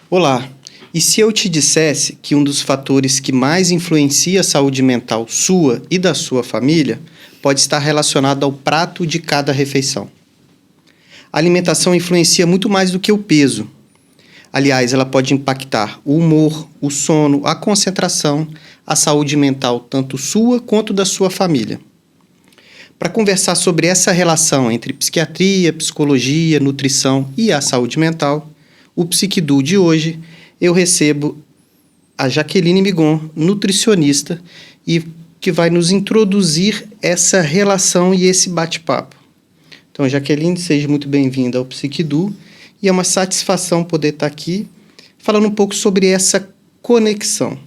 Olá, e se eu te dissesse que um dos fatores que mais influencia a saúde mental sua e da sua família pode estar relacionado ao prato de cada refeição? A alimentação influencia muito mais do que o peso. Aliás, ela pode impactar o humor, o sono, a concentração, a saúde mental, tanto sua quanto da sua família. Para conversar sobre essa relação entre psiquiatria, psicologia, nutrição e a saúde mental, o Psiquidu de hoje, eu recebo a Jaqueline Migon, nutricionista, e que vai nos introduzir essa relação e esse bate-papo. Então, Jaqueline, seja muito bem-vinda ao Psiquidu, e é uma satisfação poder estar aqui falando um pouco sobre essa conexão.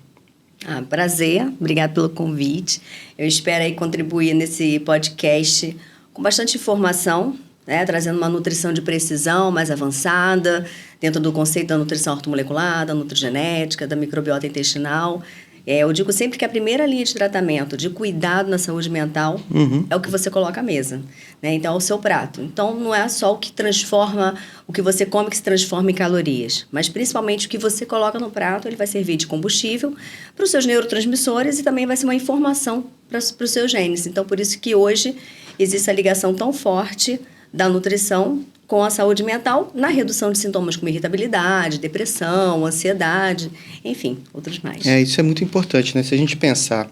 Prazer, obrigada pelo convite. Eu espero aí contribuir nesse podcast com bastante informação, né, trazendo uma nutrição de precisão mais avançada, dentro do conceito da nutrição ortomolecular, da nutrigenética, da microbiota intestinal. Eu digo sempre que a primeira linha de tratamento, de cuidado na saúde mental, é o que você coloca à mesa, né? Então, é o seu prato. Então, não é só o que transforma, o que você come que se transforma em calorias, mas principalmente o que você coloca no prato, ele vai servir de combustível para os seus neurotransmissores e também vai ser uma informação para os seus genes. Então, por isso que hoje existe a ligação tão forte da nutrição com a saúde mental na redução de sintomas como irritabilidade, depressão, ansiedade, enfim, outros mais. Isso é muito importante, né? Se a gente pensar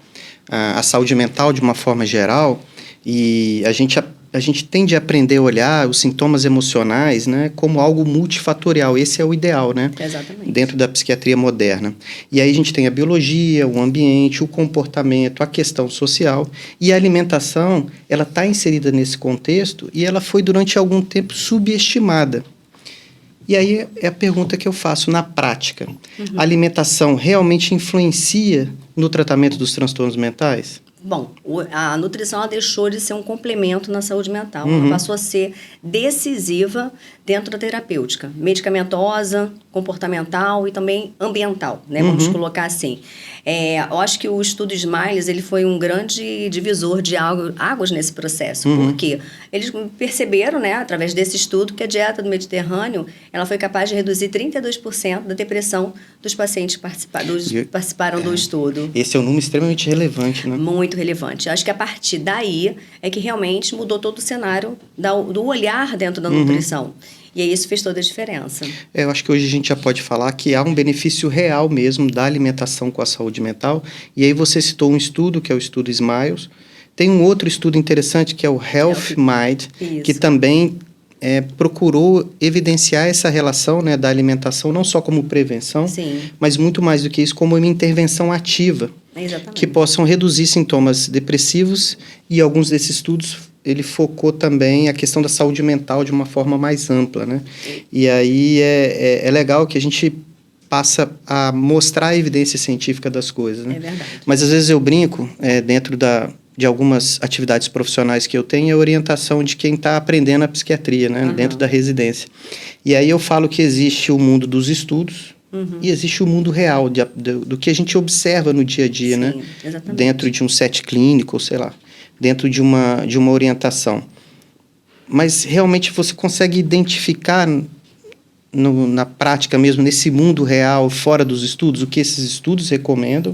a saúde mental de uma forma geral, e a gente tende a aprender a olhar os sintomas emocionais, né, como algo multifatorial. Esse é o ideal, né? Exatamente. Dentro da psiquiatria moderna. E aí a gente tem a biologia, o ambiente, o comportamento, a questão social. E a alimentação, ela está inserida nesse contexto e ela foi durante algum tempo subestimada. E aí é a pergunta que eu faço na prática. A alimentação realmente influencia no tratamento dos transtornos mentais? Bom, a nutrição ela deixou de ser um complemento na saúde mental. Ela passou a ser decisiva dentro da terapêutica, medicamentosa, comportamental e também ambiental, né? Vamos colocar assim. Eu acho que o estudo Smiles ele foi um grande divisor de águas nesse processo, porque eles perceberam, né, através desse estudo, que a dieta do Mediterrâneo ela foi capaz de reduzir 32% da depressão dos pacientes que participaram do estudo. Esse é um número extremamente relevante, né? Muito relevante. Acho que a partir daí é que realmente mudou todo o cenário do olhar dentro da nutrição. E aí isso fez toda a diferença. Eu acho que hoje a gente já pode falar que há um benefício real mesmo da alimentação com a saúde mental. E aí você citou um estudo, que é o estudo Smiles. Tem um outro estudo interessante, que é o Health Mind, que também procurou evidenciar essa relação, né, da alimentação, não só como prevenção, mas muito mais do que isso, como uma intervenção ativa. Exatamente. Que possam reduzir sintomas depressivos, e alguns desses estudos ele focou também a questão da saúde mental de uma forma mais ampla, né? E aí é legal que a gente passa a mostrar a evidência científica das coisas, né? É verdade. Mas às vezes eu brinco, dentro de algumas atividades profissionais que eu tenho, a orientação de quem está aprendendo a psiquiatria, né? Dentro da residência. E aí eu falo que existe o mundo dos estudos, e existe o mundo real, do que a gente observa no dia a dia, né? Exatamente. Dentro de um set clínico, sei lá, dentro de uma orientação. Mas realmente você consegue identificar na prática mesmo, nesse mundo real, fora dos estudos, o que esses estudos recomendam,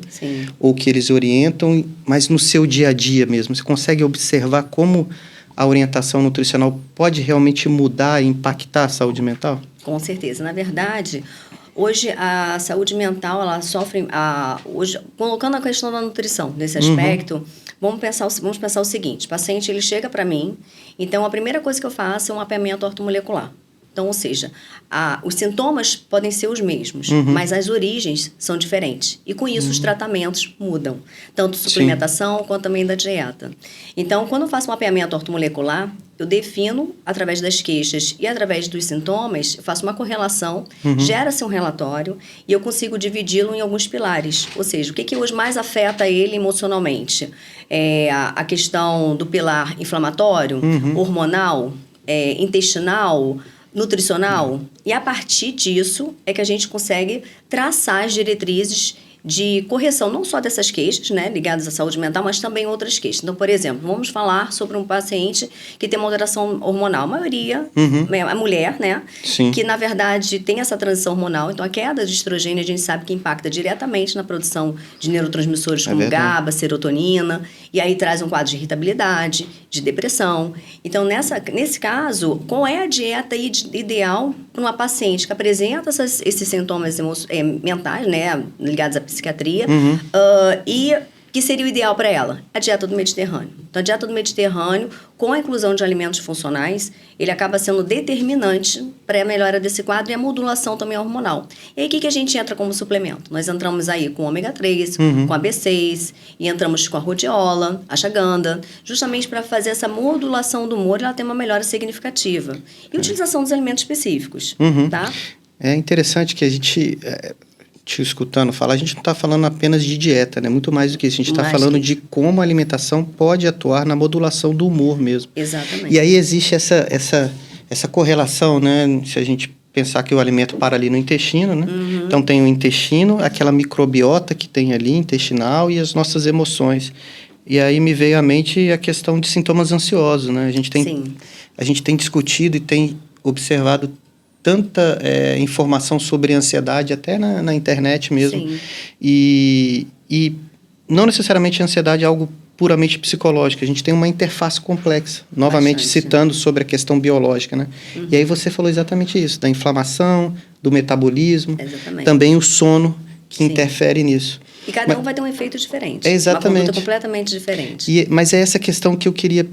ou que eles orientam, mas no seu dia a dia mesmo. Você consegue observar como a orientação nutricional pode realmente mudar e impactar a saúde mental? Com certeza. Na verdade, hoje a saúde mental, ela sofre... hoje, colocando a questão da nutrição nesse aspecto, vamos pensar o seguinte: o paciente ele chega para mim, então a primeira coisa que eu faço é um mapeamento ortomolecular. Então, ou seja, os sintomas podem ser os mesmos, mas as origens são diferentes. E com isso os tratamentos mudam, tanto suplementação quanto também da dieta. Então, quando eu faço um mapeamento ortomolecular, eu defino, através das queixas e através dos sintomas, eu faço uma correlação, gera-se um relatório e eu consigo dividi-lo em alguns pilares. Ou seja, o que hoje mais afeta ele emocionalmente? A questão do pilar inflamatório, hormonal, intestinal, nutricional. E a partir disso é que a gente consegue traçar as diretrizes de correção não só dessas queixas, né, ligadas à saúde mental, mas também outras queixas. Então, por exemplo, vamos falar sobre um paciente que tem uma alteração hormonal. A maioria, a mulher, né, Sim. que na verdade tem essa transição hormonal. Então, a queda de estrogênio a gente sabe que impacta diretamente na produção de neurotransmissores como GABA, serotonina, e aí traz um quadro de irritabilidade, de depressão. Então, nesse caso, qual é a dieta ideal para uma paciente que apresenta esses sintomas mentais, né, ligados à psiquiatria, e que seria o ideal para ela? A dieta do Mediterrâneo. Então, a dieta do Mediterrâneo, com a inclusão de alimentos funcionais, ele acaba sendo determinante para a melhora desse quadro e a modulação também hormonal. E aí, o que a gente entra como suplemento? Nós entramos aí com ômega 3, com a B6, e entramos com a rhodiola, a ashwagandha, justamente para fazer essa modulação do humor e ela ter uma melhora significativa. E utilização dos alimentos específicos, tá? É interessante que a gente... te escutando falar, a gente não está falando apenas de dieta, né? Muito mais do que isso. A gente está falando de como a alimentação pode atuar na modulação do humor mesmo. Exatamente. E aí existe essa correlação, né? Se a gente pensar que o alimento para ali no intestino, né? Então tem o intestino, aquela microbiota que tem ali, intestinal, e as nossas emoções. E aí me veio à mente a questão de sintomas ansiosos, né? A gente tem discutido e tem observado tanta informação sobre ansiedade, até na internet mesmo. Sim. E não necessariamente a ansiedade é algo puramente psicológico. A gente tem uma interface complexa. Novamente, citando sobre a questão biológica, né? E aí você falou exatamente isso, da inflamação, do metabolismo. Exatamente. Também o sono que interfere nisso. E cada um vai ter um efeito diferente. Exatamente. Uma conduta completamente diferente. Mas é essa questão que eu queria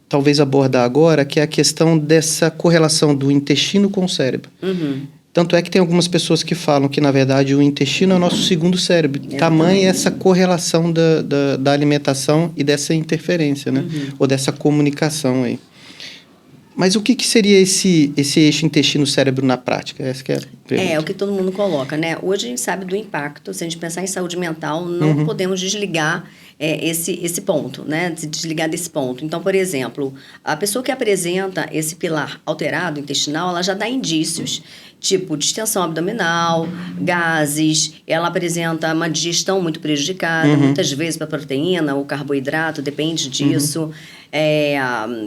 talvez abordar agora, que é a questão dessa correlação do intestino com o cérebro. Tanto é que tem algumas pessoas que falam que, na verdade, o intestino é o nosso segundo cérebro. Tamanha essa correlação da alimentação e dessa interferência, né? Ou dessa comunicação aí. Mas o que seria esse eixo intestino-cérebro na prática? Essa que é a pergunta. É o que todo mundo coloca, né? Hoje a gente sabe do impacto. Se a gente pensar em saúde mental, não podemos desligar esse ponto, né? Se desligar desse ponto. Então, por exemplo, a pessoa que apresenta esse pilar alterado intestinal, ela já dá indícios, tipo distensão abdominal, gases, ela apresenta uma digestão muito prejudicada, muitas vezes para proteína ou carboidrato, depende disso.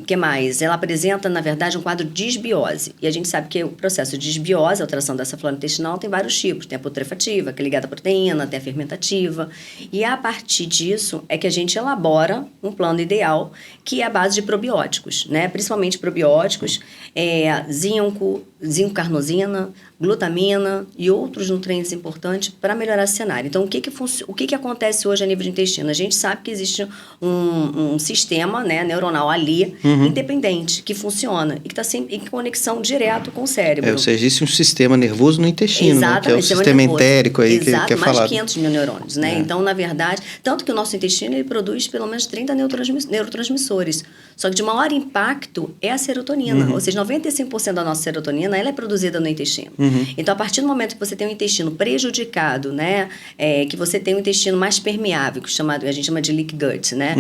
Que mais? Ela apresenta, na verdade, um quadro de disbiose. E a gente sabe que o processo de disbiose, a alteração dessa flora intestinal, tem vários tipos. Tem a putrefativa, que é ligada à proteína, tem a fermentativa. E a partir disso é que a gente elabora um plano ideal, que é a base de probióticos, né? Principalmente probióticos, zinco carnosina, glutamina e outros nutrientes importantes para melhorar esse cenário. Então, o que acontece hoje a nível de intestino? A gente sabe que existe um sistema, né, neuronal ali, independente, que funciona e que está sempre em conexão direto com o cérebro. Ou seja, existe um sistema nervoso no intestino, né, que é o sistema entérico aí. Exato, que é mais falado. de 500 mil neurônios, né? Então, na verdade, tanto que o nosso intestino ele produz pelo menos 30 neurotransmissores. Só que de maior impacto é a serotonina. Ou seja, 95% da nossa serotonina ela é produzida no intestino. Então, a partir do momento que você tem um intestino prejudicado, né? Que você tem um intestino mais permeável, que a gente chama de leak gut, né?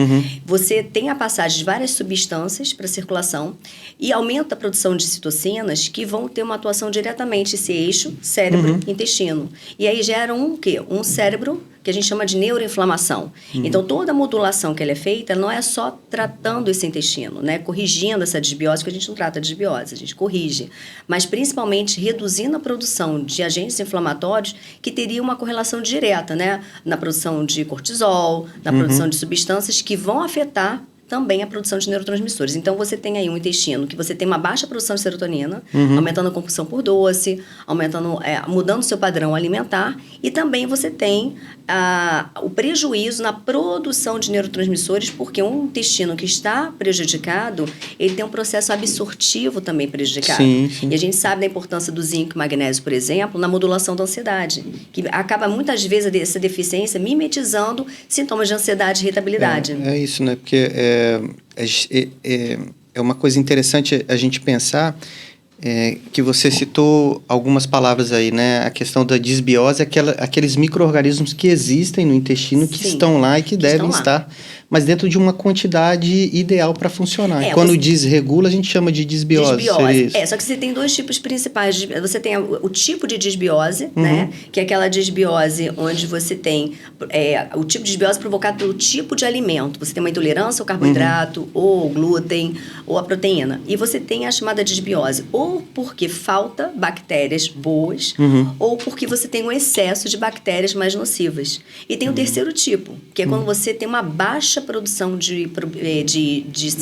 Você tem a passagem de várias substâncias para a circulação e aumenta a produção de citocinas que vão ter uma atuação diretamente esse eixo cérebro-intestino. E aí gera um quê? Um cérebro que a gente chama de neuroinflamação. Então, toda a modulação que ela é feita não é só tratando esse intestino, né? Corrigindo essa desbiose, porque a gente não trata de desbiose, a gente corrige. Mas, principalmente, reduzindo a produção de agentes inflamatórios que teria uma correlação direta, né? Na produção de cortisol, na produção de substâncias que vão afetar também a produção de neurotransmissores. Então, você tem aí um intestino que você tem uma baixa produção de serotonina, aumentando a compulsão por doce, mudando o seu padrão alimentar, e também você tem o prejuízo na produção de neurotransmissores, porque um intestino que está prejudicado, ele tem um processo absortivo também prejudicado. Sim. E a gente sabe da importância do zinco e magnésio, por exemplo, na modulação da ansiedade, que acaba muitas vezes essa deficiência mimetizando sintomas de ansiedade e irritabilidade. É isso, né? Porque é uma coisa interessante a gente pensar que você citou algumas palavras aí, né? A questão da disbiose, aqueles micro-organismos que existem no intestino, que estão lá e que devem estar. mas dentro de uma quantidade ideal para funcionar. Quando você... desregula, a gente chama de disbiose. Disbiose. Só que você tem dois tipos principais. Você tem o tipo de disbiose, né? Que é aquela disbiose onde você tem o tipo de disbiose provocado pelo tipo de alimento. Você tem uma intolerância ao carboidrato, ou ao glúten, ou à proteína. E você tem a chamada disbiose, ou porque falta bactérias boas, ou porque você tem um excesso de bactérias mais nocivas. E tem o terceiro tipo, que é quando você tem uma baixa produção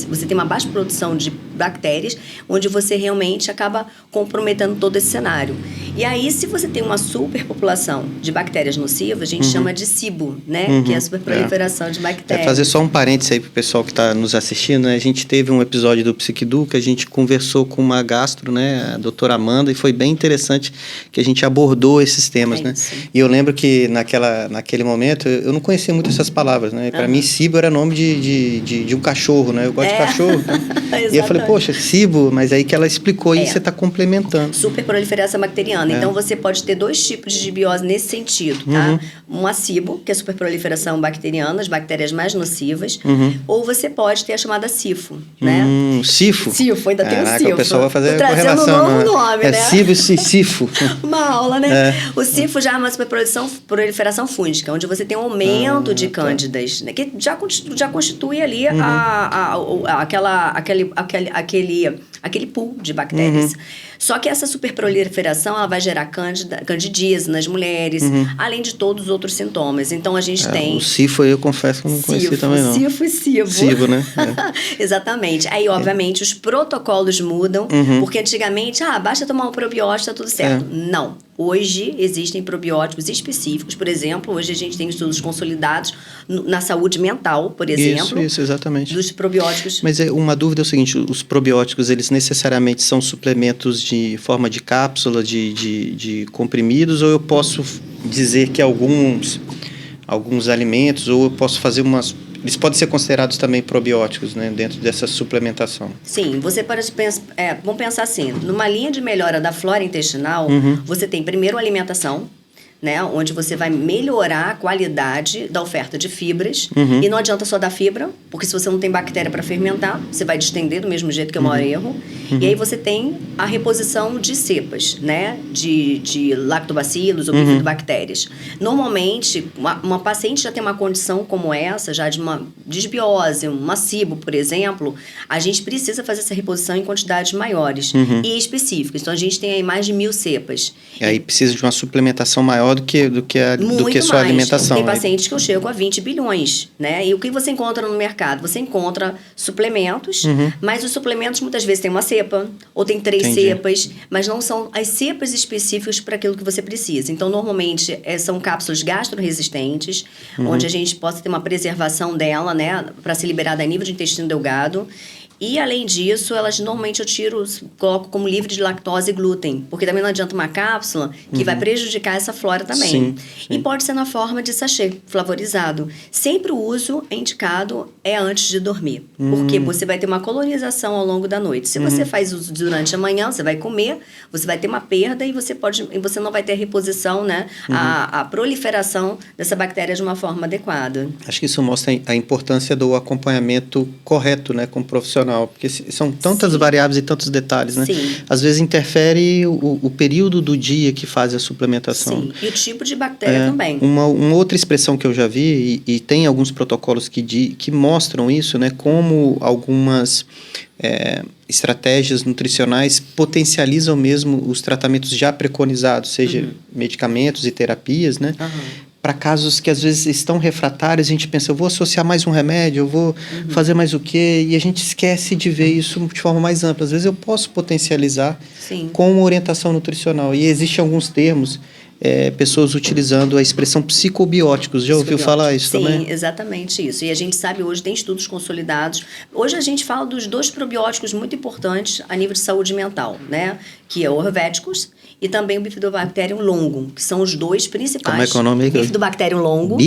você tem uma baixa produção de bactérias, onde você realmente acaba comprometendo todo esse cenário. E aí, se você tem uma superpopulação de bactérias nocivas, a gente chama de SIBO, né? Que é a superproliferação de bactérias. Fazer só um parênteses aí pro pessoal que está nos assistindo, né? A gente teve um episódio do Psiquidu que a gente conversou com uma gastro, né? A doutora Amanda, e foi bem interessante que a gente abordou esses temas, né? Isso. E eu lembro que naquele momento eu não conhecia muito essas palavras, né? Para mim, SIBO era nome de um cachorro, né? Eu gosto de cachorro. Né? E eu falei, poxa, SIBO, mas aí que ela explicou e você está complementando. Superproliferação bacteriana. Então, você pode ter dois tipos de disbiose nesse sentido, tá? Uma SIBO, que é a superproliferação bacteriana, as bactérias mais nocivas, ou você pode ter a chamada SIFO, né? SIFO? SIFO, ainda tem o SIFO. O pessoal vai fazer a correlação. Um novo nome, né? SIBO e SIFO. Uma aula, né? O SIFO já é uma superproliferação fúngica, onde você tem um aumento de cândidas, né? Que já constitui ali aquele pool de bactérias. Só que essa superproliferação, ela vai gerar candidíase nas mulheres, além de todos os outros sintomas. Então, a gente tem... O SIFO, eu confesso que eu não conheci também, não. SIFO e SIBO. SIBO, né? Exatamente. Aí, obviamente, os protocolos mudam, porque antigamente, basta tomar um probiótico, tá tudo certo. Não. Hoje, existem probióticos específicos. Por exemplo, hoje a gente tem estudos consolidados na saúde mental, por exemplo. Isso, exatamente. Dos probióticos. Mas uma dúvida é o seguinte, os probióticos, eles necessariamente são suplementos de forma de cápsula, de comprimidos, ou eu posso dizer que alguns alimentos, ou eu posso fazer umas... Eles podem ser considerados também probióticos, né, dentro dessa suplementação. Sim, você pode pensar... vamos pensar assim, numa linha de melhora da flora intestinal, você tem primeiro a alimentação, né, onde você vai melhorar a qualidade da oferta de fibras. E não adianta só dar fibra, porque se você não tem bactéria para fermentar, você vai distender do mesmo jeito, que é o maior erro. E aí você tem a reposição de cepas, né, de lactobacilos ou bifidobactérias. Normalmente, uma paciente já tem uma condição como essa, já de uma disbiose, uma SIBO, por exemplo, a gente precisa fazer essa reposição em quantidades maiores e específicas. Então, a gente tem aí mais de 1.000 cepas. E aí precisa de uma suplementação maior do que a sua mais. alimentação. Tem pacientes que eu chego a 20 bilhões, né? E o que você encontra no mercado? Você encontra suplementos, mas os suplementos muitas vezes têm uma cepa, ou tem 3 cepas, mas não são as cepas específicas para aquilo que você precisa. Então, normalmente, são cápsulas gastroresistentes, onde a gente possa ter uma preservação dela, né? Para ser liberada a nível de intestino delgado. E, além disso, normalmente coloco como livre de lactose e glúten. Porque também não adianta uma cápsula que vai prejudicar essa flora também. Sim. E pode ser na forma de sachê, flavorizado. Sempre o uso indicado é antes de dormir. Porque você vai ter uma colonização ao longo da noite. Se você faz uso durante a manhã, você vai comer, você vai ter uma perda e você não vai ter a reposição, né? A proliferação dessa bactéria de uma forma adequada. Acho que isso mostra a importância do acompanhamento correto, né, com o profissional. Porque são tantas variáveis e tantos detalhes, né? Sim. Às vezes interfere o período do dia que faz a suplementação. Sim, e o tipo de bactéria também. Uma outra expressão que eu já vi, e tem alguns protocolos que mostram isso, né? Como algumas estratégias nutricionais potencializam mesmo os tratamentos já preconizados, seja medicamentos e terapias, né? Para casos que às vezes estão refratários, a gente pensa, eu vou associar mais um remédio, eu vou fazer mais o quê? E a gente esquece de ver isso de forma mais ampla. Às vezes eu posso potencializar com uma orientação nutricional. E existem alguns termos, pessoas utilizando a expressão psicobióticos. Já ouviu falar isso também? Sim, exatamente isso. E a gente sabe hoje, tem estudos consolidados. Hoje a gente fala dos 2 probióticos muito importantes a nível de saúde mental, né? Que é o Orvéticos e também o Bifidobacterium longo, que são os 2 principais. Como é que é o nome? Bifidobacterium longo.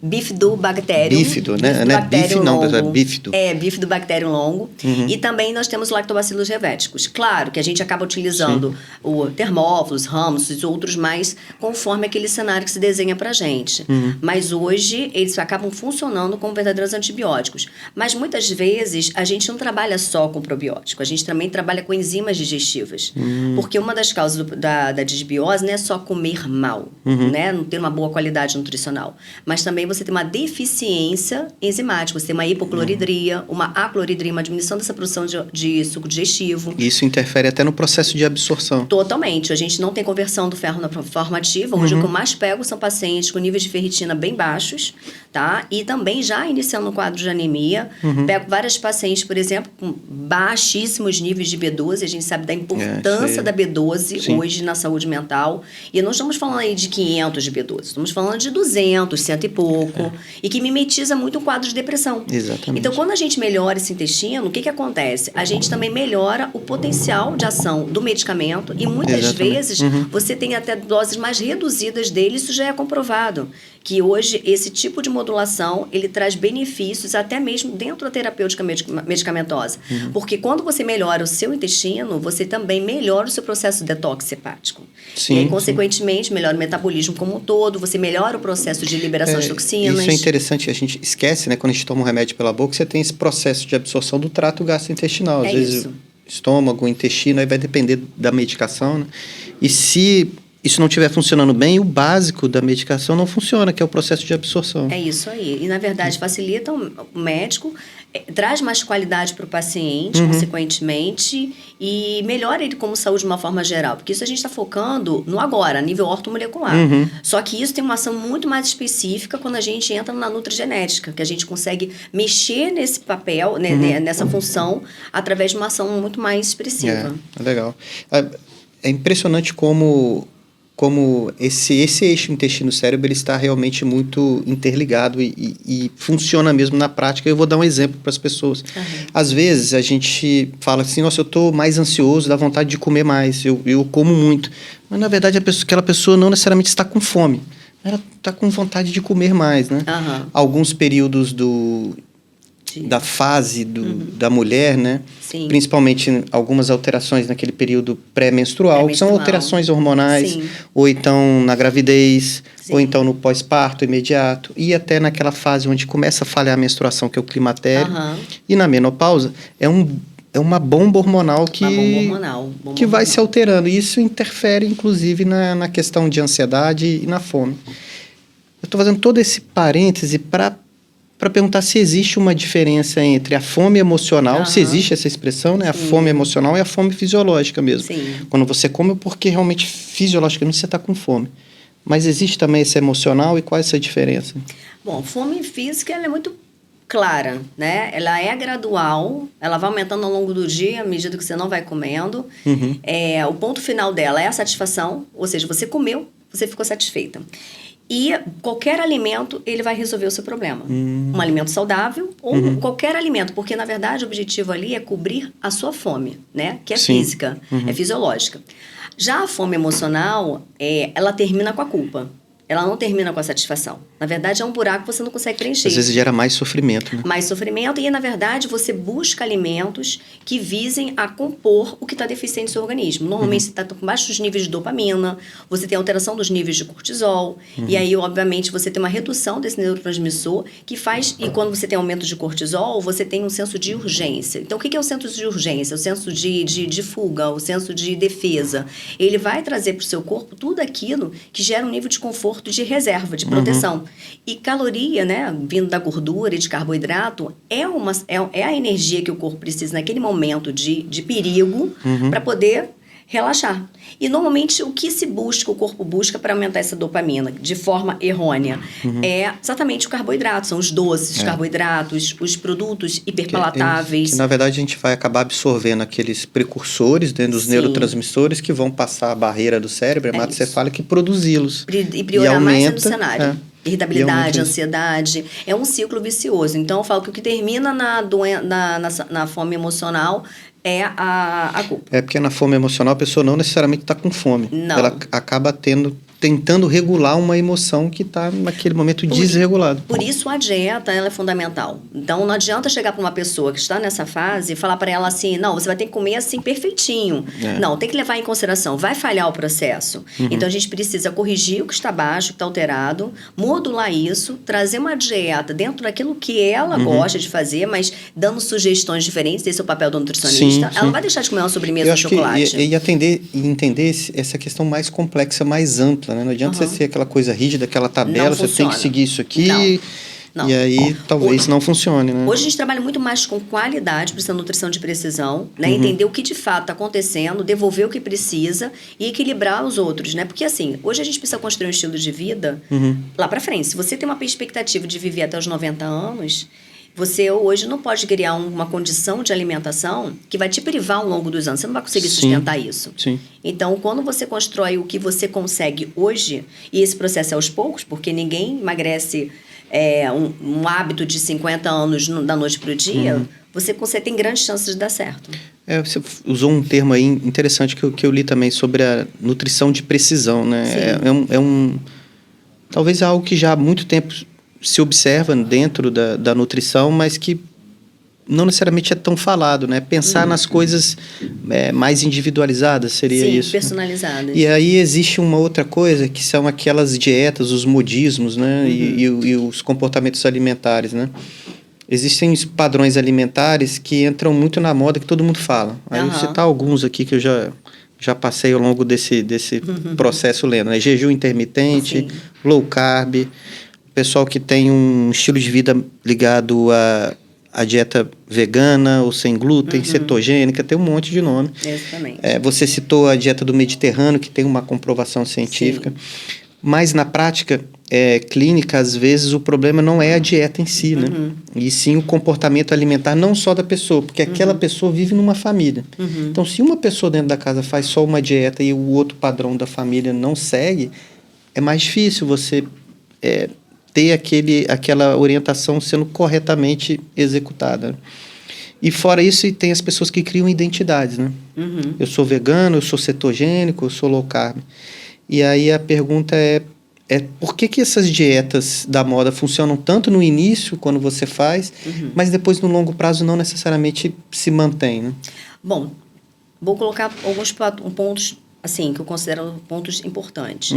Bifidobacterium. Bífido, né? Não é bife, não, é bífido. Bifidobacterium longo. E também nós temos Lactobacillus helvéticos. Claro que a gente acaba utilizando o Thermophilus, Ramus e outros mais conforme aquele cenário que se desenha pra gente. Mas hoje, eles acabam funcionando como verdadeiros antibióticos. Mas muitas vezes, a gente não trabalha só com probiótico, a gente também trabalha com enzimas digestivas. Porque uma das causas da disbiose não é só comer mal, né? Não ter uma boa qualidade nutricional. Mas também você tem uma deficiência enzimática, você tem uma hipocloridria, uma acloridria, uma diminuição dessa produção de suco digestivo. Isso interfere até no processo de absorção. Totalmente. A gente não tem conversão do ferro na forma ativa. Onde o que eu mais pego são pacientes com níveis de ferritina bem baixos, tá? E também já iniciando um quadro de anemia. Pego várias pacientes, por exemplo, com baixíssimos níveis de B12. A gente sabe da importância da B12 hoje na saúde mental. E não estamos falando aí de 500 de B12. Estamos falando de 200, 100 e pouco. E que mimetiza muito um quadro de depressão. Exatamente. Então, quando a gente melhora esse intestino, o que acontece? A gente também melhora o potencial de ação do medicamento e muitas vezes você tem até doses mais reduzidas dele, isso já é comprovado. Que hoje esse tipo de modulação, ele traz benefícios até mesmo dentro da terapêutica medicamentosa. Porque quando você melhora o seu intestino, você também melhora o seu processo detox hepático. E aí, consequentemente, melhora o metabolismo como um todo, você melhora o processo de liberação de toxinas. Isso é interessante, a gente esquece, né? Quando a gente toma um remédio pela boca, você tem esse processo de absorção do trato gastrointestinal. Às vezes, estômago, intestino, aí vai depender da medicação, né? E se isso não estiver funcionando bem, o básico da medicação não funciona, que é o processo de absorção. É isso aí. E, na verdade, facilita o médico, traz mais qualidade para o paciente, consequentemente, e melhora ele como saúde de uma forma geral. Porque isso a gente está focando no agora, a nível ortomolecular. Só que isso tem uma ação muito mais específica quando a gente entra na nutrigenética, que a gente consegue mexer nesse papel, né, nessa função, através de uma ação muito mais expressiva. É legal. É impressionante como esse eixo intestino-cérebro ele está realmente muito interligado e funciona mesmo na prática. Eu vou dar um exemplo para as pessoas. Às vezes a gente fala assim, nossa, eu estou mais ansioso, dá vontade de comer mais, eu como muito. Mas na verdade aquela pessoa não necessariamente está com fome. Ela está com vontade de comer mais, né? Alguns períodos da fase da mulher, né? Sim. Principalmente algumas alterações naquele período pré-menstrual, que são alterações hormonais, ou então na gravidez, ou então no pós-parto imediato, e até naquela fase onde começa a falhar a menstruação, que é o climatério, e na menopausa, é uma bomba hormonal que vai se alterando, e isso interfere, inclusive, na questão de ansiedade e na fome. Eu estou fazendo todo esse parêntese para perguntar se existe uma diferença entre a fome emocional, se existe essa expressão, né? A fome emocional e a fome fisiológica mesmo. Quando você come é porque realmente fisiologicamente você está com fome. Mas existe também essa emocional e qual é essa diferença? Bom, fome física ela é muito clara, né? Ela é gradual, ela vai aumentando ao longo do dia à medida que você não vai comendo. O ponto final dela é a satisfação, ou seja, você comeu, você ficou satisfeita. E qualquer alimento, ele vai resolver o seu problema. Um alimento saudável ou qualquer alimento. Porque, na verdade, o objetivo ali é cobrir a sua fome, né? Que é física, é fisiológica. Já a fome emocional, ela termina com a culpa. Ela não termina com a satisfação. Na verdade, é um buraco que você não consegue preencher. Às vezes gera mais sofrimento, né? Mais sofrimento e, na verdade, você busca alimentos que visem a compor o que está deficiente no seu organismo. Normalmente, você está com baixos níveis de dopamina, você tem alteração dos níveis de cortisol, e aí, obviamente, você tem uma redução desse neurotransmissor que faz... E quando você tem aumento de cortisol, você tem um senso de urgência. Então, o que é o senso de urgência? O senso de fuga, o senso de defesa. Ele vai trazer para o seu corpo tudo aquilo que gera um nível de conforto, de reserva, de proteção. E caloria, né, vindo da gordura e de carboidrato, é a energia que o corpo precisa naquele momento de perigo para poder relaxar. E, normalmente, o que se busca, o corpo busca para aumentar essa dopamina de forma errônea é exatamente o carboidrato. São os doces, os carboidratos, os produtos hiperpalatáveis. Que, na verdade, a gente vai acabar absorvendo aqueles precursores dentro dos neurotransmissores que vão passar a barreira do cérebro, hematocefálico, e produzi-los. E priorar mais no cenário. Irritabilidade, ansiedade. É um ciclo vicioso. Então, eu falo que o que termina na fome emocional é a culpa. É porque na fome emocional a pessoa não necessariamente está com fome. Não. Ela acaba tendo tentando regular uma emoção que está naquele momento desregulado. Por isso a dieta ela é fundamental. Então não adianta chegar para uma pessoa que está nessa fase e falar para ela assim, não, você vai ter que comer assim perfeitinho. Não, tem que levar em consideração, vai falhar o processo. Então a gente precisa corrigir o que está baixo, o que está alterado, modular isso, trazer uma dieta dentro daquilo que ela gosta de fazer, mas dando sugestões diferentes, esse é o papel do nutricionista. Ela não vai deixar de comer uma sobremesa de chocolate. E entender essa questão mais complexa, mais ampla. Né? Não adianta você ser aquela coisa rígida, aquela tabela, você tem que seguir isso aqui, não. E aí talvez não funcione. Né? Hoje a gente trabalha muito mais com qualidade, precisando de nutrição de precisão, né? Entender o que de fato está acontecendo, devolver o que precisa e equilibrar os outros, né? Porque assim, hoje a gente precisa construir um estilo de vida lá para frente. Se você tem uma expectativa de viver até os 90 anos... Você hoje não pode criar uma condição de alimentação que vai te privar ao longo dos anos. Você não vai conseguir sustentar isso. Sim. Então, quando você constrói o que você consegue hoje, e esse processo é aos poucos, porque ninguém emagrece um hábito de 50 anos da noite para o dia, você tem grandes chances de dar certo. Você usou um termo aí interessante que eu li também sobre a nutrição de precisão. Né? Talvez algo que já há muito tempo se observa dentro da nutrição, mas que não necessariamente é tão falado, né? Pensar nas coisas mais individualizadas seria isso. Sim, personalizadas. E aí existe uma outra coisa, que são aquelas dietas, os modismos, né? E os comportamentos alimentares, né? Existem padrões alimentares que entram muito na moda, que todo mundo fala. Aí eu vou citar alguns aqui que eu já passei ao longo desse processo lendo, né? Jejum intermitente, low carb... Pessoal que tem um estilo de vida ligado à dieta vegana ou sem glúten, cetogênica, tem um monte de nome. Exatamente. Você citou a dieta do Mediterrâneo, que tem uma comprovação científica. Sim. Mas na prática clínica, às vezes, o problema não é a dieta em si, né? E sim o comportamento alimentar, não só da pessoa, porque aquela pessoa vive numa família. Então, se uma pessoa dentro da casa faz só uma dieta e o outro padrão da família não segue, é mais difícil você... ter aquela orientação sendo corretamente executada. E fora isso, tem as pessoas que criam identidades, né? Eu sou vegano, eu sou cetogênico, eu sou low carb. E aí a pergunta é por que essas dietas da moda funcionam tanto no início, quando você faz, mas depois no longo prazo não necessariamente se mantém, né? Bom, vou colocar alguns pontos... assim, que eu considero pontos importantes.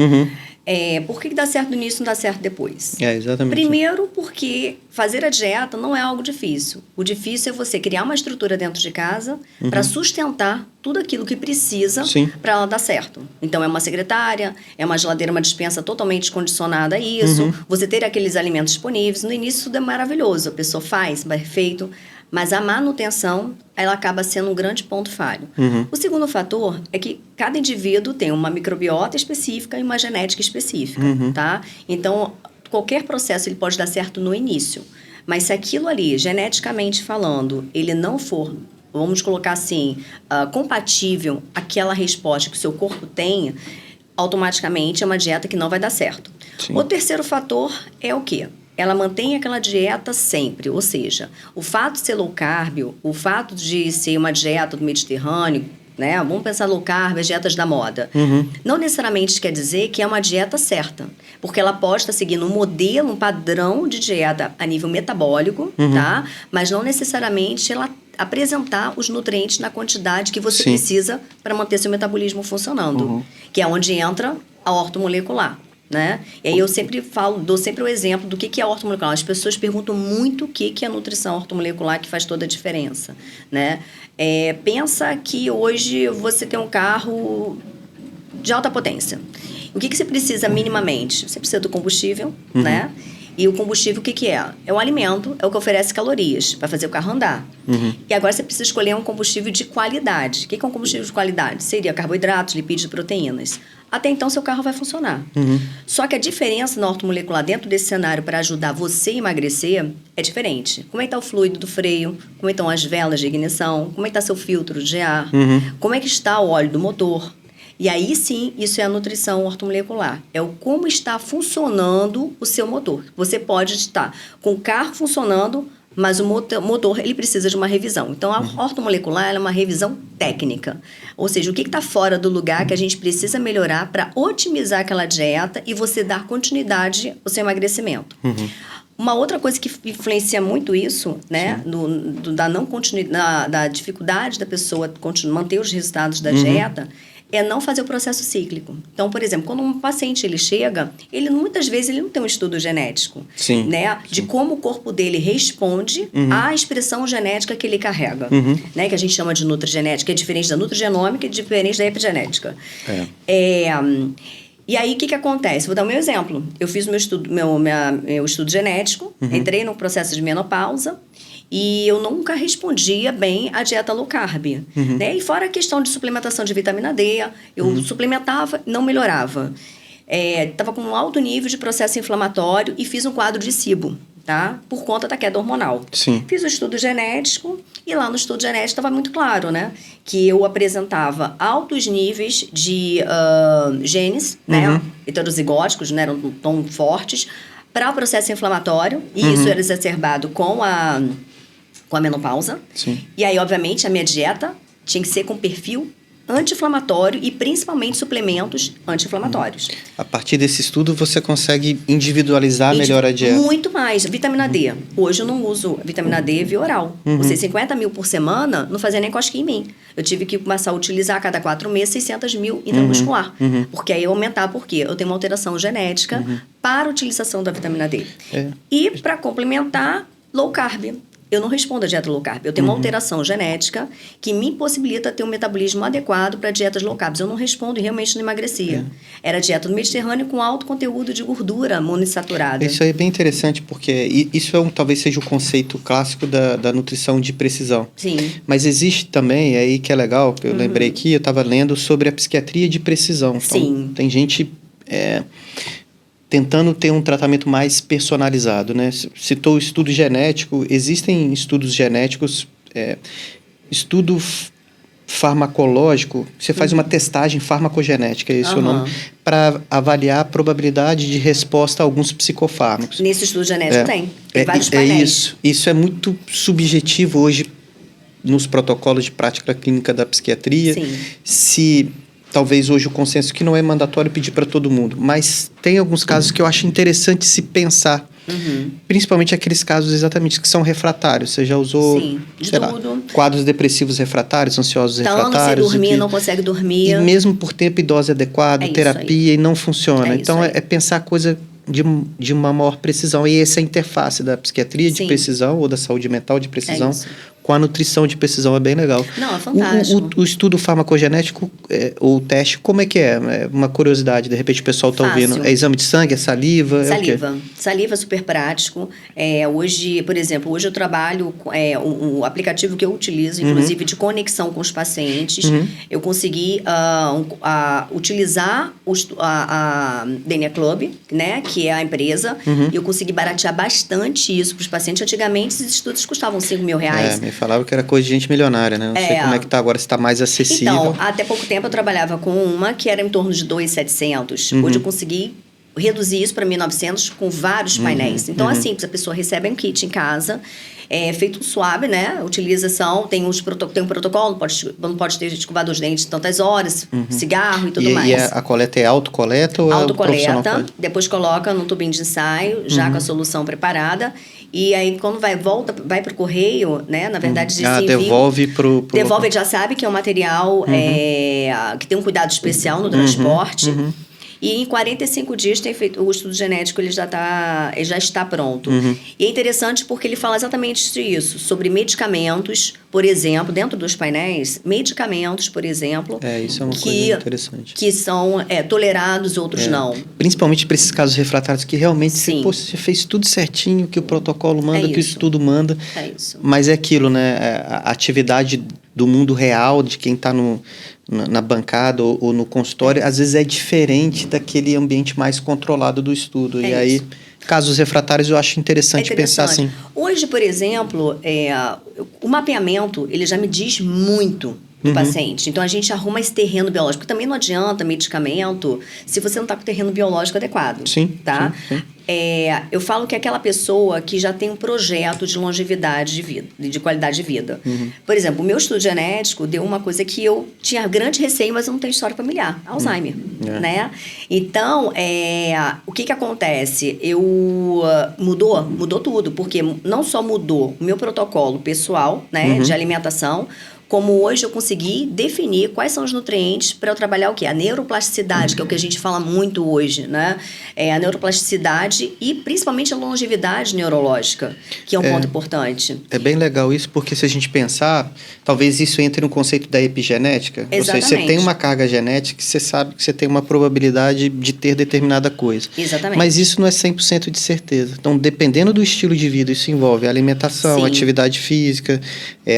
Por que dá certo no início e não dá certo depois? Exatamente. Primeiro, porque fazer a dieta não é algo difícil. O difícil é você criar uma estrutura dentro de casa para sustentar tudo aquilo que precisa para ela dar certo. Então, é uma secretária, é uma geladeira, uma despensa totalmente condicionada a isso, você ter aqueles alimentos disponíveis. No início, tudo é maravilhoso. A pessoa faz, perfeito. Mas a manutenção, ela acaba sendo um grande ponto falho. O segundo fator é que cada indivíduo tem uma microbiota específica e uma genética específica, tá? Então, qualquer processo ele pode dar certo no início. Mas se aquilo ali, geneticamente falando, ele não for, vamos colocar assim, compatível àquela resposta que o seu corpo tem, automaticamente é uma dieta que não vai dar certo. Sim. O terceiro fator é o quê? Ela mantém aquela dieta sempre, ou seja, o fato de ser low carb, o fato de ser uma dieta do Mediterrâneo, né? Vamos pensar low carb, as dietas da moda. Não necessariamente quer dizer que é uma dieta certa, porque ela pode estar seguindo um modelo, um padrão de dieta a nível metabólico, tá? Mas não necessariamente ela apresentar os nutrientes na quantidade que você precisa para manter seu metabolismo funcionando, que é onde entra a ortomolecular. Né? E aí eu sempre dou sempre o exemplo do que é a ortomolecular. As pessoas perguntam muito o que é a nutrição ortomolecular, que faz toda a diferença, né? Pensa que hoje você tem um carro de alta potência. O que você precisa minimamente? Você precisa do combustível, né? E o combustível, o que é? É um alimento, é o que oferece calorias para fazer o carro andar. E agora você precisa escolher um combustível de qualidade. O que é um combustível de qualidade? Seria carboidratos, lipídios e proteínas. Até então, seu carro vai funcionar. Só que a diferença na ortomolecular dentro desse cenário para ajudar você a emagrecer é diferente. Como é que está o fluido do freio? Como estão as velas de ignição? Como é que está seu filtro de ar? Como é que está o óleo do motor? E aí sim, isso é a nutrição ortomolecular. É o como está funcionando o seu motor. Você pode estar com o carro funcionando, mas o motor ele precisa de uma revisão. Então, a ortomolecular ela é uma revisão técnica. Ou seja, o que está fora do lugar que a gente precisa melhorar para otimizar aquela dieta e você dar continuidade ao seu emagrecimento. Uma outra coisa que influencia muito isso, né, da não continuidade, da dificuldade da pessoa manter os resultados da dieta, é não fazer o processo cíclico. Então, por exemplo, quando um paciente ele chega, muitas vezes ele não tem um estudo genético, né, de como o corpo dele responde à expressão genética que ele carrega, né, que a gente chama de nutrigenética, que é diferente da nutrigenômica e diferente da epigenética. E aí, o que acontece? Vou dar o meu exemplo. Eu fiz meu estudo genético, entrei no processo de menopausa, e eu nunca respondia bem à dieta low carb. Né? E fora a questão de suplementação de vitamina D, eu suplementava e não melhorava. Estava com um alto nível de processo inflamatório e fiz um quadro de SIBO, tá? Por conta da queda hormonal. Fiz o estudo genético e lá no estudo genético estava muito claro, né? Que eu apresentava altos níveis de genes, né? Heterozigóticos, não eram tão fortes, para o processo inflamatório. E isso era exacerbado com a menopausa. E aí, obviamente, a minha dieta tinha que ser com perfil anti-inflamatório e principalmente suplementos anti-inflamatórios. A partir desse estudo, você consegue individualizar melhor a dieta? Muito mais. Vitamina D. Hoje eu não uso vitamina D via oral. Usei 50 mil por semana, não fazia nem cosquinha em mim. Eu tive que começar a utilizar a cada 4 meses 600 mil intramuscular. Porque aí eu aumentar, porque eu tenho uma alteração genética para a utilização da vitamina D. E para complementar, low carb. Eu não respondo à dieta low carb. Eu tenho uma alteração genética que me impossibilita ter um metabolismo adequado para dietas low carb. Eu não respondo e realmente não emagrecia. Era dieta do Mediterrâneo com alto conteúdo de gordura monoinsaturada. Isso aí é bem interessante, porque isso talvez seja o conceito clássico da nutrição de precisão. Mas existe também, aí que é legal, eu lembrei aqui, eu estava lendo sobre a psiquiatria de precisão. Então, tem gente tentando ter um tratamento mais personalizado, né? Citou o estudo genético, existem estudos genéticos, estudo farmacológico, você faz uma testagem farmacogenética, esse é o nome, para avaliar a probabilidade de resposta a alguns psicofármacos. Nesse estudo genético tem vários painéis. Isso é muito subjetivo hoje nos protocolos de prática clínica da psiquiatria. Talvez hoje o consenso que não é mandatório pedir para todo mundo, mas tem alguns casos que eu acho interessante se pensar, principalmente aqueles casos exatamente que são refratários. Você já usou, quadros depressivos refratários, ansiosos refratários. Sem dormir, não consegue dormir. E mesmo por tempo e dose adequado, terapia, e não funciona. Então, é pensar a coisa de uma maior precisão. E essa interface da psiquiatria de precisão ou da saúde mental de precisão com a nutrição de precisão é bem legal. Não, é fantástico. O estudo farmacogenético, ou o teste, como é que é? É uma curiosidade, de repente o pessoal está ouvindo. É exame de sangue, é saliva? Saliva. Saliva é super prático. Hoje, por exemplo, eu trabalho com o aplicativo que eu utilizo, inclusive de conexão com os pacientes. Eu consegui utilizar a DNA Club, né, que é a empresa, e eu consegui baratear bastante isso para os pacientes. Antigamente, esses estudos custavam R$5.000. Me falavam que era coisa de gente milionária, né? Não sei como é que tá agora, se está mais acessível. Então, até pouco tempo eu trabalhava com uma que era em torno de 2.700. Hoje eu consegui reduzir isso para 1.900 com vários painéis. Então, assim, a pessoa recebe um kit em casa, feito suave, né? Utilização, tem um protocolo, não pode ter escovado os dentes tantas horas, cigarro e tudo mais. E a coleta é autocoleta ou autocoleta, depois coloca no tubinho de ensaio, já com a solução preparada. E aí, quando vai para o correio, né? Na verdade, devolve pro... Devolve, ele já sabe que é um material que tem um cuidado especial no transporte. E em 45 dias tem feito o estudo genético, ele já está pronto. E é interessante porque ele fala exatamente isso, sobre medicamentos, por exemplo, dentro dos painéis, medicamentos, por exemplo, isso é uma coisa interessante. Que são tolerados, outros não. Principalmente para esses casos refratários que realmente você fez tudo certinho, que o protocolo manda, que o estudo manda. Mas é aquilo, né? A atividade do mundo real, de quem está na bancada ou no consultório, às vezes é diferente daquele ambiente mais controlado do estudo. E aí, casos refratários, eu acho interessante pensar assim. Hoje, por exemplo, o mapeamento, ele já me diz muito do paciente. Então, a gente arruma esse terreno biológico. Também não adianta medicamento se você não está com o terreno biológico adequado. Sim, tá? sim. Eu falo que é aquela pessoa que já tem um projeto de longevidade de vida, de qualidade de vida. Por exemplo, o meu estudo genético deu uma coisa que eu tinha grande receio, mas eu não tenho história familiar. Alzheimer, né? Então, o que acontece? Mudou tudo, porque não só mudou o meu protocolo pessoal, né, de alimentação, como hoje eu consegui definir quais são os nutrientes para eu trabalhar o quê? A neuroplasticidade, que é o que a gente fala muito hoje, né? A neuroplasticidade e principalmente a longevidade neurológica, que é um ponto importante. É bem legal isso, porque se a gente pensar, talvez isso entre no conceito da epigenética. Exatamente. Ou seja, você tem uma carga genética, você sabe que você tem uma probabilidade de ter determinada coisa. Exatamente. Mas isso não é 100% de certeza. Então, dependendo do estilo de vida, isso envolve alimentação, atividade física,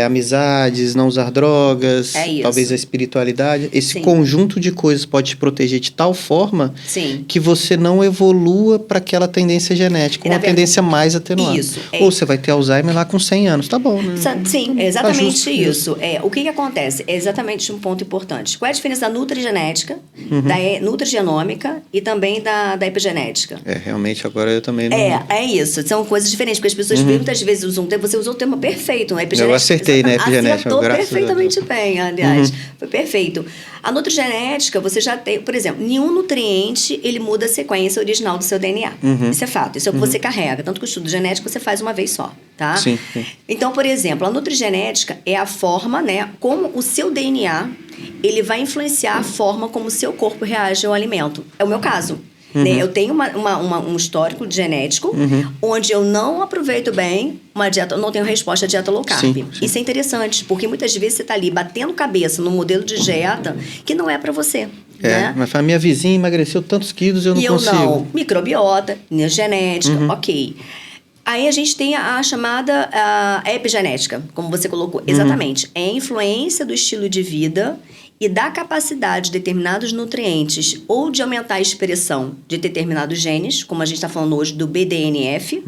amizades, não usar drogas, talvez a espiritualidade. Esse conjunto de coisas pode te proteger de tal forma que você não evolua para aquela tendência genética, uma tendência mais atenuada. Isso. Ou você vai ter Alzheimer lá com 100 anos, tá bom, né? Sim, é exatamente isso. O que acontece? É exatamente um ponto importante. Qual é a diferença da nutrigenética, da nutrigenômica e também da epigenética? Realmente, agora eu também não... É isso. São coisas diferentes, porque as pessoas muitas vezes usam o termo, você usou o termo perfeito, né? Eu acertei, né, epigenética. Acertou perfeitamente bem, aliás. Foi perfeito. A nutrigenética, você já tem, por exemplo, nenhum nutriente, ele muda a sequência original do seu DNA. Isso é fato, isso é o que você carrega. Tanto que o estudo genético você faz uma vez só, tá? Sim. Então, por exemplo, a nutrigenética é a forma, né, como o seu DNA, ele vai influenciar a forma como o seu corpo reage ao alimento. É o meu caso. Eu tenho um histórico genético onde eu não aproveito bem uma dieta, não tenho resposta à dieta low carb. Sim. Isso é interessante, porque muitas vezes você está ali batendo cabeça num modelo de dieta que não é para você. Né? Mas a minha vizinha emagreceu tantos quilos e eu não consigo. Não. Microbiota, genética, ok. Aí a gente tem a chamada epigenética, como você colocou. Exatamente. É a influência do estilo de vida e da capacidade de determinados nutrientes ou de aumentar a expressão de determinados genes, como a gente está falando hoje do BDNF,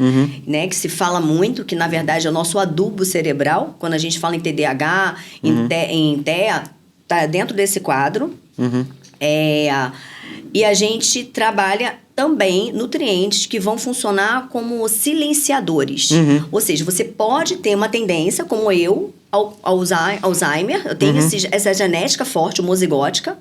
né, que se fala muito, que na verdade é o nosso adubo cerebral. Quando a gente fala em TDAH, em TEA, está dentro desse quadro. E a gente trabalha também nutrientes que vão funcionar como silenciadores. Ou seja, você pode ter uma tendência, como eu, ao Alzheimer, eu tenho essa genética forte, homozigótica,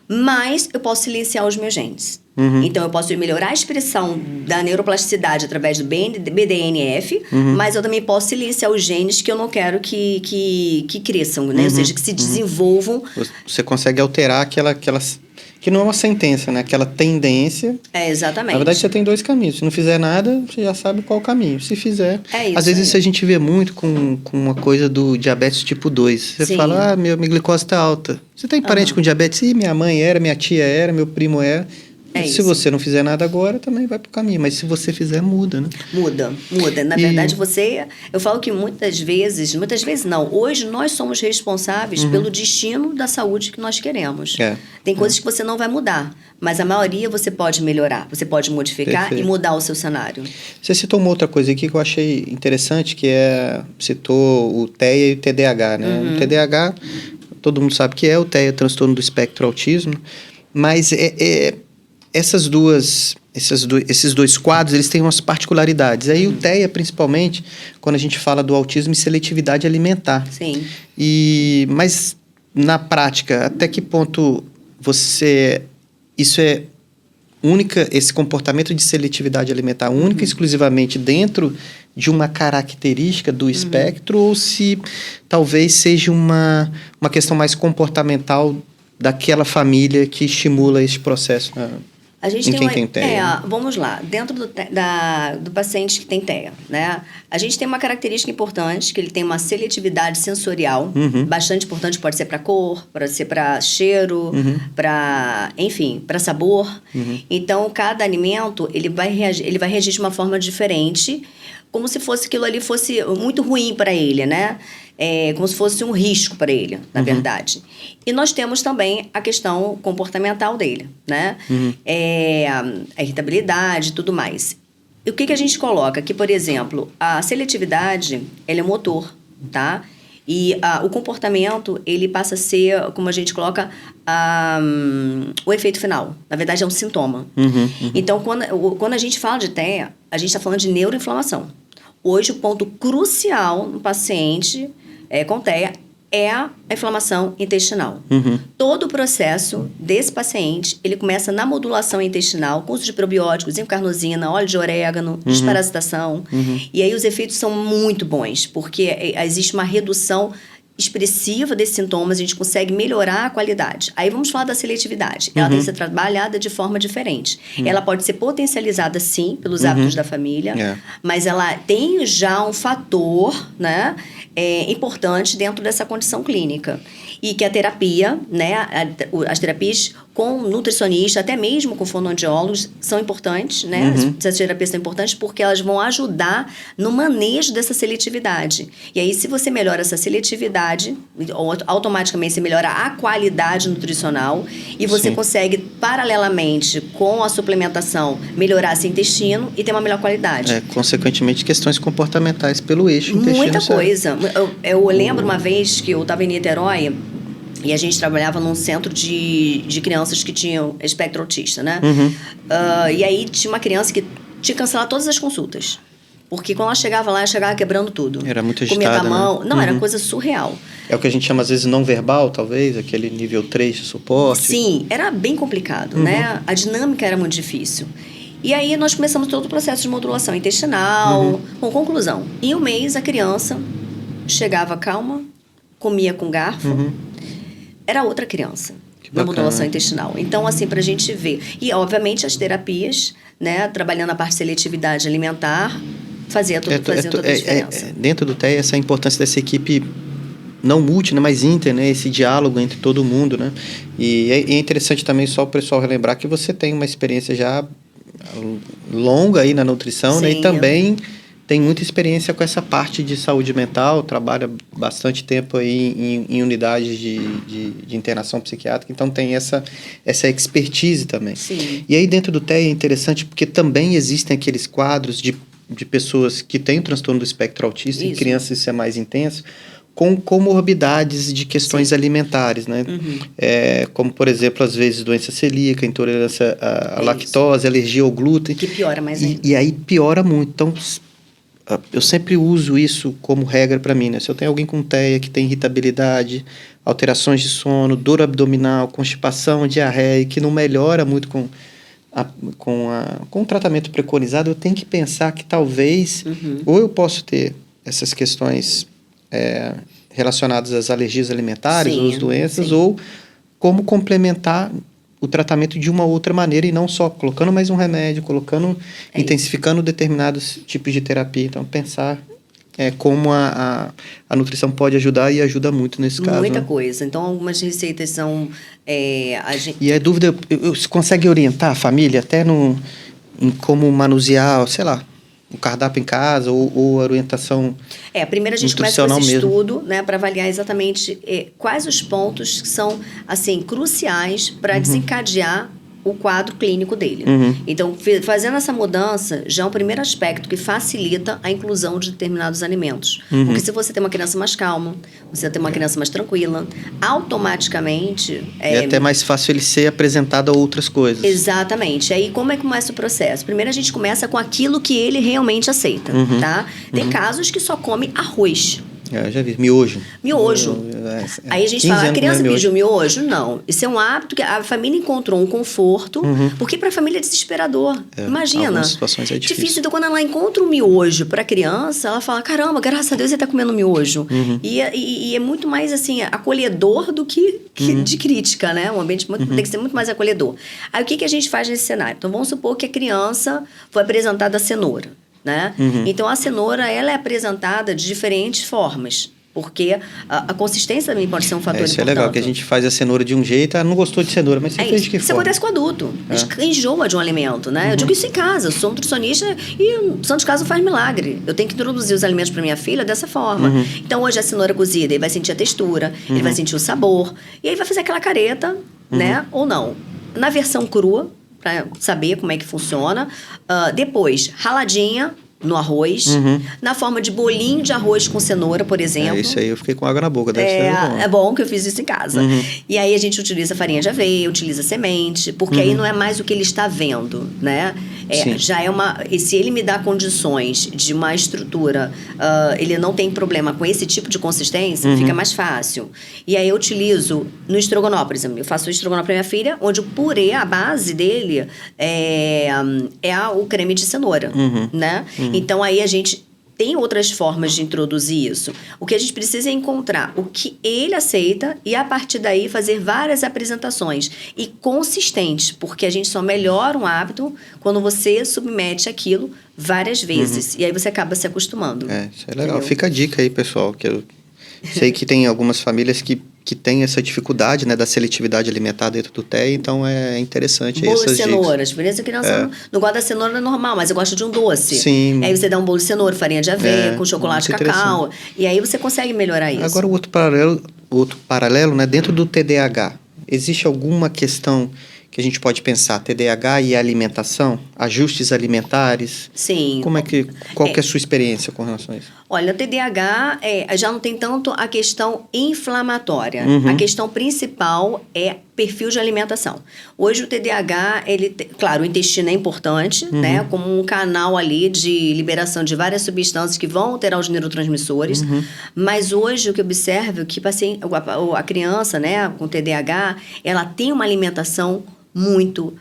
mas eu posso silenciar os meus genes. Então, eu posso melhorar a expressão da neuroplasticidade através do BDNF, mas eu também posso silenciar os genes que eu não quero que cresçam, né? Ou seja, que se desenvolvam. Você consegue alterar aquelas... Que não é uma sentença, né? Aquela tendência. Exatamente. Na verdade, você tem dois caminhos. Se não fizer nada, você já sabe qual o caminho. Se fizer... isso. Às vezes, isso a gente vê muito com uma coisa do diabetes tipo 2. Você fala, minha glicose está alta. Você tem parente com diabetes? Sim, minha mãe era, minha tia era, meu primo era. Se você não fizer nada agora, também vai pro caminho. Mas se você fizer, muda, né? Muda. Na verdade, eu falo que muitas vezes não, hoje nós somos responsáveis pelo destino da saúde que nós queremos. Tem coisas que você não vai mudar, mas a maioria você pode melhorar, você pode modificar e mudar o seu cenário. Você citou uma outra coisa aqui que eu achei interessante, que citou o TEA e o TDAH, né? O TDAH, todo mundo sabe que é, o TEA, transtorno do espectro autismo, mas esses dois quadros, eles têm umas particularidades. Aí o TEA, principalmente, quando a gente fala do autismo e seletividade alimentar. Sim. Mas, na prática, até que ponto isso é única, esse comportamento de seletividade alimentar única exclusivamente dentro de uma característica do espectro, ou se talvez seja uma questão mais comportamental daquela família que estimula esse processo, né? A gente tem TEA. Vamos lá, dentro do paciente que tem TEA, né? A gente tem uma característica importante, que ele tem uma seletividade sensorial, bastante importante, pode ser para cor, pode ser para cheiro, para sabor. Então, cada alimento, ele vai reagir de uma forma diferente, como se aquilo ali fosse muito ruim para ele, né? Como se fosse um risco para ele, na verdade. E nós temos também a questão comportamental dele, né? A irritabilidade e tudo mais. E o que a gente coloca? Que, por exemplo, a seletividade, ela é motor, tá? E o comportamento, ele passa a ser, como a gente coloca, o efeito final. Na verdade, é um sintoma. Então, quando a gente fala de TEA, a gente está falando de neuroinflamação. Hoje, o ponto crucial no paciente com TEA é a inflamação intestinal. Todo o processo desse paciente, ele começa na modulação intestinal, com uso de probióticos, zincarnosina, óleo de orégano, desparasitação. E aí os efeitos são muito bons, porque existe uma redução expressiva desses sintomas, a gente consegue melhorar a qualidade. Aí vamos falar da seletividade. Ela tem que ser trabalhada de forma diferente. Ela pode ser potencializada, sim, pelos hábitos da família, mas ela tem já um fator, né, importante dentro dessa condição clínica. E que a terapia, né, as terapias com nutricionista, até mesmo com fonoaudiólogos, são importantes, né? Essas terapias são importantes porque elas vão ajudar no manejo dessa seletividade. E aí, se você melhora essa seletividade, automaticamente você melhora a qualidade nutricional e você consegue, paralelamente com a suplementação, melhorar esse intestino e ter uma melhor qualidade. Consequentemente, questões comportamentais pelo eixo intestino. Muita coisa. Eu lembro uma vez que eu estava em Niterói e a gente trabalhava num centro de crianças que tinham espectro autista, né? E aí tinha uma criança que tinha que cancelar todas as consultas. Porque quando ela chegava lá, ela chegava quebrando tudo. Era muito agitada, comia com a mão. né? Não, era coisa surreal. É o que a gente chama, às vezes, não verbal, talvez, aquele nível 3 de suporte. Sim, era bem complicado, né? A dinâmica era muito difícil. E aí nós começamos todo o processo de modulação intestinal. Bom, conclusão. Em um mês, a criança chegava calma, comia com garfo. Era outra criança na modulação intestinal. Então, assim, pra gente ver. E, obviamente, as terapias, né, trabalhando a parte de seletividade alimentar, fazia toda a diferença. Dentro do TEA, essa importância dessa equipe não multi, né, mas inter, né, esse diálogo entre todo mundo, né? E é interessante também só o pessoal relembrar que você tem uma experiência já longa aí na nutrição, né? E também tem muita experiência com essa parte de saúde mental, trabalha bastante tempo aí em unidades de internação psiquiátrica, então tem essa expertise também. Sim. E aí dentro do TEA é interessante porque também existem aqueles quadros de pessoas que têm o transtorno do espectro autista, em crianças isso é mais intenso, com comorbidades de questões alimentares, né? Como, por exemplo, às vezes doença celíaca, intolerância à lactose, alergia ao glúten. Que piora mais ainda. E aí piora muito. Então, eu sempre uso isso como regra para mim, né? Se eu tenho alguém com TEA que tem irritabilidade, alterações de sono, dor abdominal, constipação, diarreia, que não melhora muito com o tratamento preconizado, eu tenho que pensar que talvez ou eu posso ter essas questões relacionadas às alergias alimentares ou às doenças, ou como complementar o tratamento de uma outra maneira e não só colocando mais um remédio, intensificando determinados tipos de terapia. Então, pensar como a nutrição pode ajudar e ajuda muito nesse caso. Muita né? coisa. Então, algumas receitas são... E a dúvida, você consegue orientar a família até em como manusear, sei lá, o cardápio em casa ou a orientação primeiro a gente começa com esse estudo, né, para avaliar exatamente quais os pontos que são, assim, cruciais para desencadear o quadro clínico dele. Então, fazendo essa mudança, já é um primeiro aspecto que facilita a inclusão de determinados alimentos. Porque se você tem uma criança mais calma, você tem uma criança mais tranquila, automaticamente... É até mais fácil ele ser apresentado a outras coisas. Exatamente. Aí, como é que começa o processo? Primeiro, a gente começa com aquilo que ele realmente aceita, tá? Tem casos que só come arroz. Eu já vi. Miojo. Aí a gente fala, a criança pediu miojo? Não. Isso é um hábito que a família encontrou um conforto, porque para a família é desesperador. Imagina. Algumas situações é difícil. Então, quando ela encontra um miojo para a criança, ela fala, caramba, graças a Deus ele está comendo miojo. E é muito mais, assim, acolhedor do que de crítica, né? Um ambiente tem que ser muito mais acolhedor. Aí, o que a gente faz nesse cenário? Então, vamos supor que a criança foi apresentada a cenoura. Né? Então, a cenoura ela é apresentada de diferentes formas, porque a consistência também pode ser um fator importante. Isso é legal, que a gente faz a cenoura de um jeito, não gostou de cenoura, mas você fez de que forma? Isso acontece com o adulto. A gente enjoa de um alimento, né? Eu digo isso em casa, eu sou nutricionista e o santo de casa faz milagre. Eu tenho que introduzir os alimentos para minha filha dessa forma. Então, hoje a cenoura cozida, ele vai sentir a textura, ele vai sentir o sabor, e aí vai fazer aquela careta, né? Ou não. Na versão crua, para saber como é que funciona. Depois, raladinha, no arroz, na forma de bolinho de arroz com cenoura, por exemplo. Isso aí eu fiquei com água na boca, deve ser bom. É bom que eu fiz isso em casa. E aí a gente utiliza farinha de aveia, utiliza semente, porque aí não é mais o que ele está vendo, né? Já é uma... E se ele me dá condições de uma estrutura, ele não tem problema com esse tipo de consistência, fica mais fácil. E aí eu utilizo no estrogonofe, por exemplo. Eu faço o estrogonofe para minha filha, onde o purê, a base dele, é o creme de cenoura, né? Então aí a gente tem outras formas de introduzir isso. O que a gente precisa é encontrar o que ele aceita e, a partir daí, fazer várias apresentações. E consistentes, porque a gente só melhora um hábito quando você submete aquilo várias vezes. E aí você acaba se acostumando. Isso é legal. Entendeu? Fica a dica aí, pessoal, que eu sei que tem algumas famílias que tem essa dificuldade, né, da seletividade alimentar dentro do TEA, então é interessante bolo essas de cenouras. Por isso a criança não gosta da cenoura normal, mas eu gosto de um doce. Sim. Aí você dá um bolo de cenoura, farinha de aveia, com chocolate cacau. E aí você consegue melhorar isso. Agora, o outro paralelo, né, dentro do TDAH, existe alguma questão que a gente pode pensar, TDAH e alimentação, ajustes alimentares? Sim. Qual que é a sua experiência com relação a isso? Olha, o TDAH já não tem tanto a questão inflamatória. A questão principal é perfil de alimentação. Hoje o TDAH, claro, o intestino é importante, né? Como um canal ali de liberação de várias substâncias que vão alterar os neurotransmissores. Mas hoje o que eu observo é que a criança, né, com TDAH, ela tem uma alimentação muito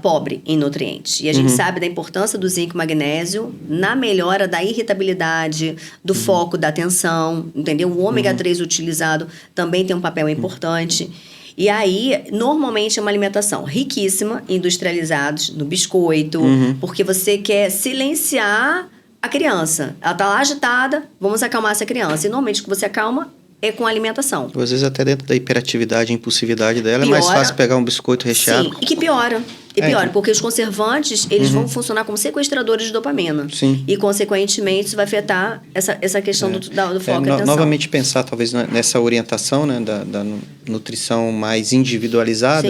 pobre em nutrientes. E a gente sabe da importância do zinco e magnésio na melhora da irritabilidade, do foco, da atenção, entendeu? O ômega 3 utilizado também tem um papel importante. E aí, normalmente é uma alimentação riquíssima, industrializados, no biscoito, porque você quer silenciar a criança. Ela está lá agitada, vamos acalmar essa criança. E normalmente o que você acalma é com alimentação. Às vezes até dentro da hiperatividade e impulsividade dela, é mais fácil pegar um biscoito recheado. Sim, e que piora. Porque os conservantes, eles vão funcionar como sequestradores de dopamina. Sim. E, consequentemente, isso vai afetar essa questão do foco e atenção. Novamente pensar, talvez, nessa orientação, né, da nutrição mais individualizada,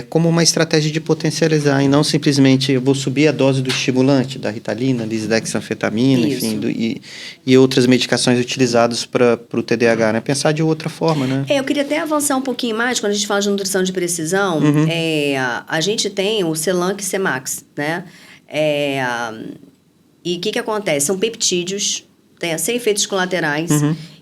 como uma estratégia de potencializar, e não simplesmente eu vou subir a dose do estimulante, da Ritalina, lisdexanfetamina, enfim, e outras medicações utilizadas para o TDAH, né? Pensar de outra forma, né? Eu queria até avançar um pouquinho mais, quando a gente fala de nutrição de precisão, a gente tem o Celanc e Cemax, né? E o que acontece? São peptídeos, sem efeitos colaterais,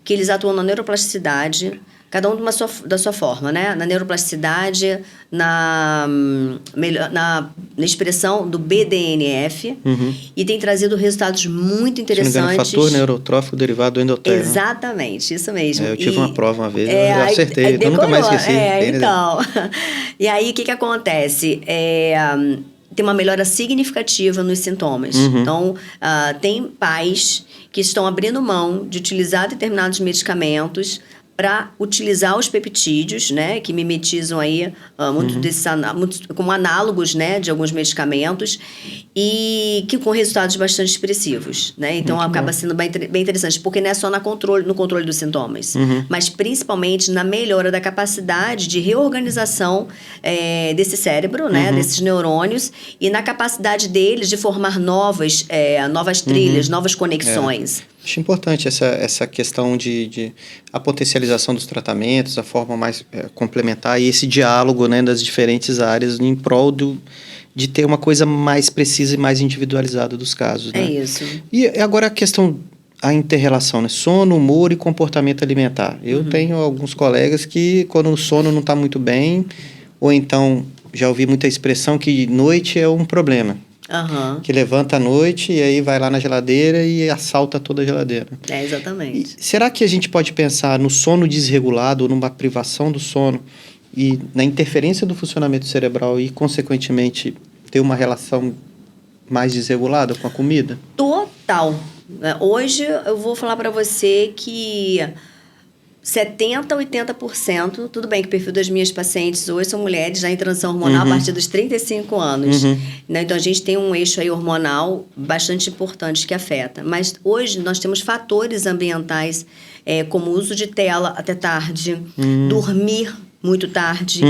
que eles atuam na neuroplasticidade, cada um da sua forma, né? Na neuroplasticidade, na expressão do BDNF, e tem trazido resultados muito interessantes. Se não me engano, fator neurotrófico derivado do endotélio. Exatamente, isso mesmo. Eu tive uma prova uma vez, eu acertei, eu nunca mais esqueci. Então. E aí, o que acontece? Tem uma melhora significativa nos sintomas. Então, tem pais que estão abrindo mão de utilizar determinados medicamentos para utilizar os peptídeos, né, que mimetizam aí como análogos, né, de alguns medicamentos, e que com resultados bastante expressivos, né? Então acaba sendo bem interessante, porque não é só no controle dos sintomas, mas principalmente na melhora da capacidade de reorganização desse cérebro, né, desses neurônios, e na capacidade deles de formar novas trilhas, novas conexões. Acho importante essa questão de a potencialização dos tratamentos, a forma mais complementar e esse diálogo, né, das diferentes áreas em prol de ter uma coisa mais precisa e mais individualizada dos casos. Né? É isso. E agora a inter-relação, né? Sono, humor e comportamento alimentar. Eu tenho alguns colegas que quando o sono não está muito bem, ou então já ouvi muita expressão que noite é um problema. Que levanta à noite e aí vai lá na geladeira e assalta toda a geladeira. Exatamente. E será que a gente pode pensar no sono desregulado ou numa privação do sono e na interferência do funcionamento cerebral e, consequentemente, ter uma relação mais desregulada com a comida? Total. Hoje eu vou falar para você que 70% a 80%, tudo bem que o perfil das minhas pacientes hoje são mulheres já em transição hormonal a partir dos 35 anos. Né? Então, a gente tem um eixo aí hormonal bastante importante que afeta. Mas hoje nós temos fatores ambientais, como o uso de tela até tarde, dormir muito tarde,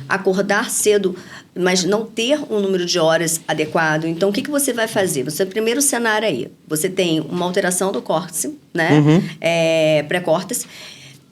acordar cedo, mas não ter um número de horas adequado. Então, o que você vai fazer? Você, primeiro cenário aí, você tem uma alteração do córtex, né? Pré-córtex.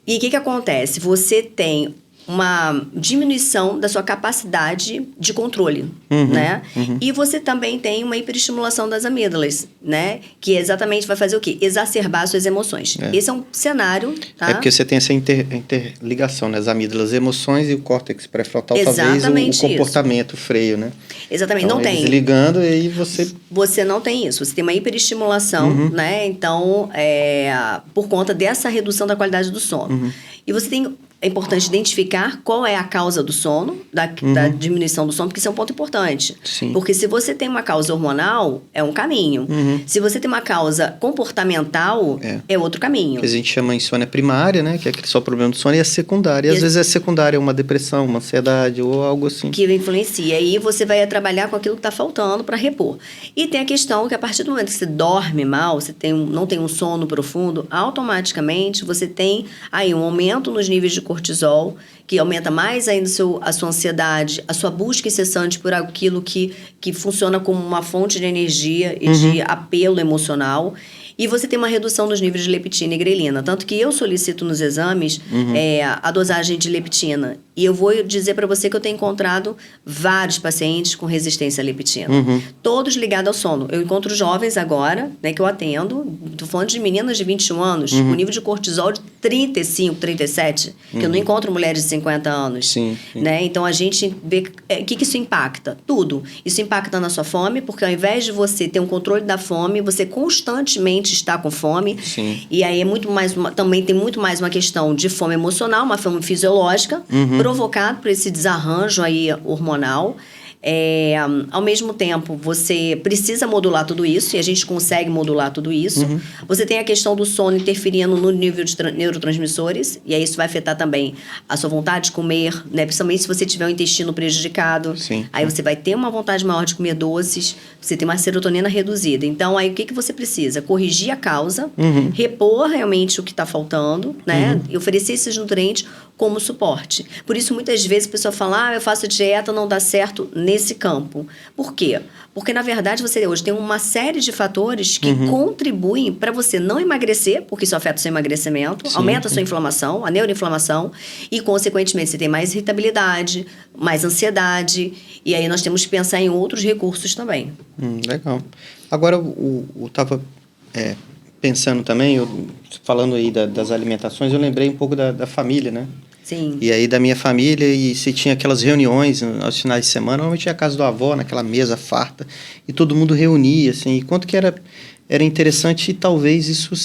E o que acontece? Você tem uma diminuição da sua capacidade de controle, né? E você também tem uma hiperestimulação das amígdalas, né? Que exatamente vai fazer o quê? Exacerbar suas emoções. Esse é um cenário, tá? É porque você tem essa interligação, né? As amígdalas, emoções e o córtex pré-frontal, talvez o comportamento, o freio, né? Exatamente, então, não tem. Desligando e aí você... Você não tem isso, você tem uma hiperestimulação, né? Então, por conta dessa redução da qualidade do sono. E você tem... É importante identificar qual é a causa do sono, da diminuição do sono, porque isso é um ponto importante. Sim. Porque se você tem uma causa hormonal, é um caminho. Se você tem uma causa comportamental, é outro caminho. Que a gente chama insônia primária, né? Que é só o problema do sono, e a secundária. E às vezes é secundária, uma depressão, uma ansiedade ou algo assim. Que influencia. E aí você vai trabalhar com aquilo que está faltando para repor. E tem a questão que a partir do momento que você dorme mal, você não tem um sono profundo, automaticamente você tem aí um aumento nos níveis de cortisol, que aumenta mais ainda a sua ansiedade, a sua busca incessante por aquilo que funciona como uma fonte de energia e de apelo emocional. E você tem uma redução dos níveis de leptina e grelina. Tanto que eu solicito nos exames a dosagem de leptina. E eu vou dizer para você que eu tenho encontrado vários pacientes com resistência à leptina. Todos ligados ao sono. Eu encontro jovens agora, né, que eu atendo. Estou falando de meninas de 21 anos, com nível de cortisol de 35, 37. Que eu não encontro mulheres de 50 anos. Sim. Né? Então, a gente vê... O que isso impacta? Tudo. Isso impacta na sua fome, porque ao invés de você ter um controle da fome, você constantemente está com fome. Sim. E aí também tem muito mais uma questão de fome emocional, uma fome fisiológica, provocado por esse desarranjo aí hormonal. Ao mesmo tempo, você precisa modular tudo isso, e a gente consegue modular tudo isso. Você tem a questão do sono interferindo no nível de neurotransmissores, e aí isso vai afetar também a sua vontade de comer, né? Principalmente se você tiver o intestino prejudicado. Sim. Aí você vai ter uma vontade maior de comer doces, você tem uma serotonina reduzida. Então, aí o que você precisa? Corrigir a causa, repor realmente o que está faltando, né? E oferecer esses nutrientes como suporte. Por isso, muitas vezes, a pessoa fala, eu faço dieta, não dá certo nesse campo. Por quê? Porque, na verdade, você hoje tem uma série de fatores que contribuem para você não emagrecer, porque isso afeta o seu emagrecimento, aumenta a sua inflamação, a neuroinflamação, e, consequentemente, você tem mais irritabilidade, mais ansiedade, e aí nós temos que pensar em outros recursos também. Legal. Agora, eu estava pensando também, falando aí das alimentações, eu lembrei um pouco da família, né? Sim. E aí da minha família, e se tinha aquelas reuniões aos finais de semana, normalmente ia a casa do avó, naquela mesa farta, e todo mundo reunia, assim, e quanto que era interessante, e talvez isso,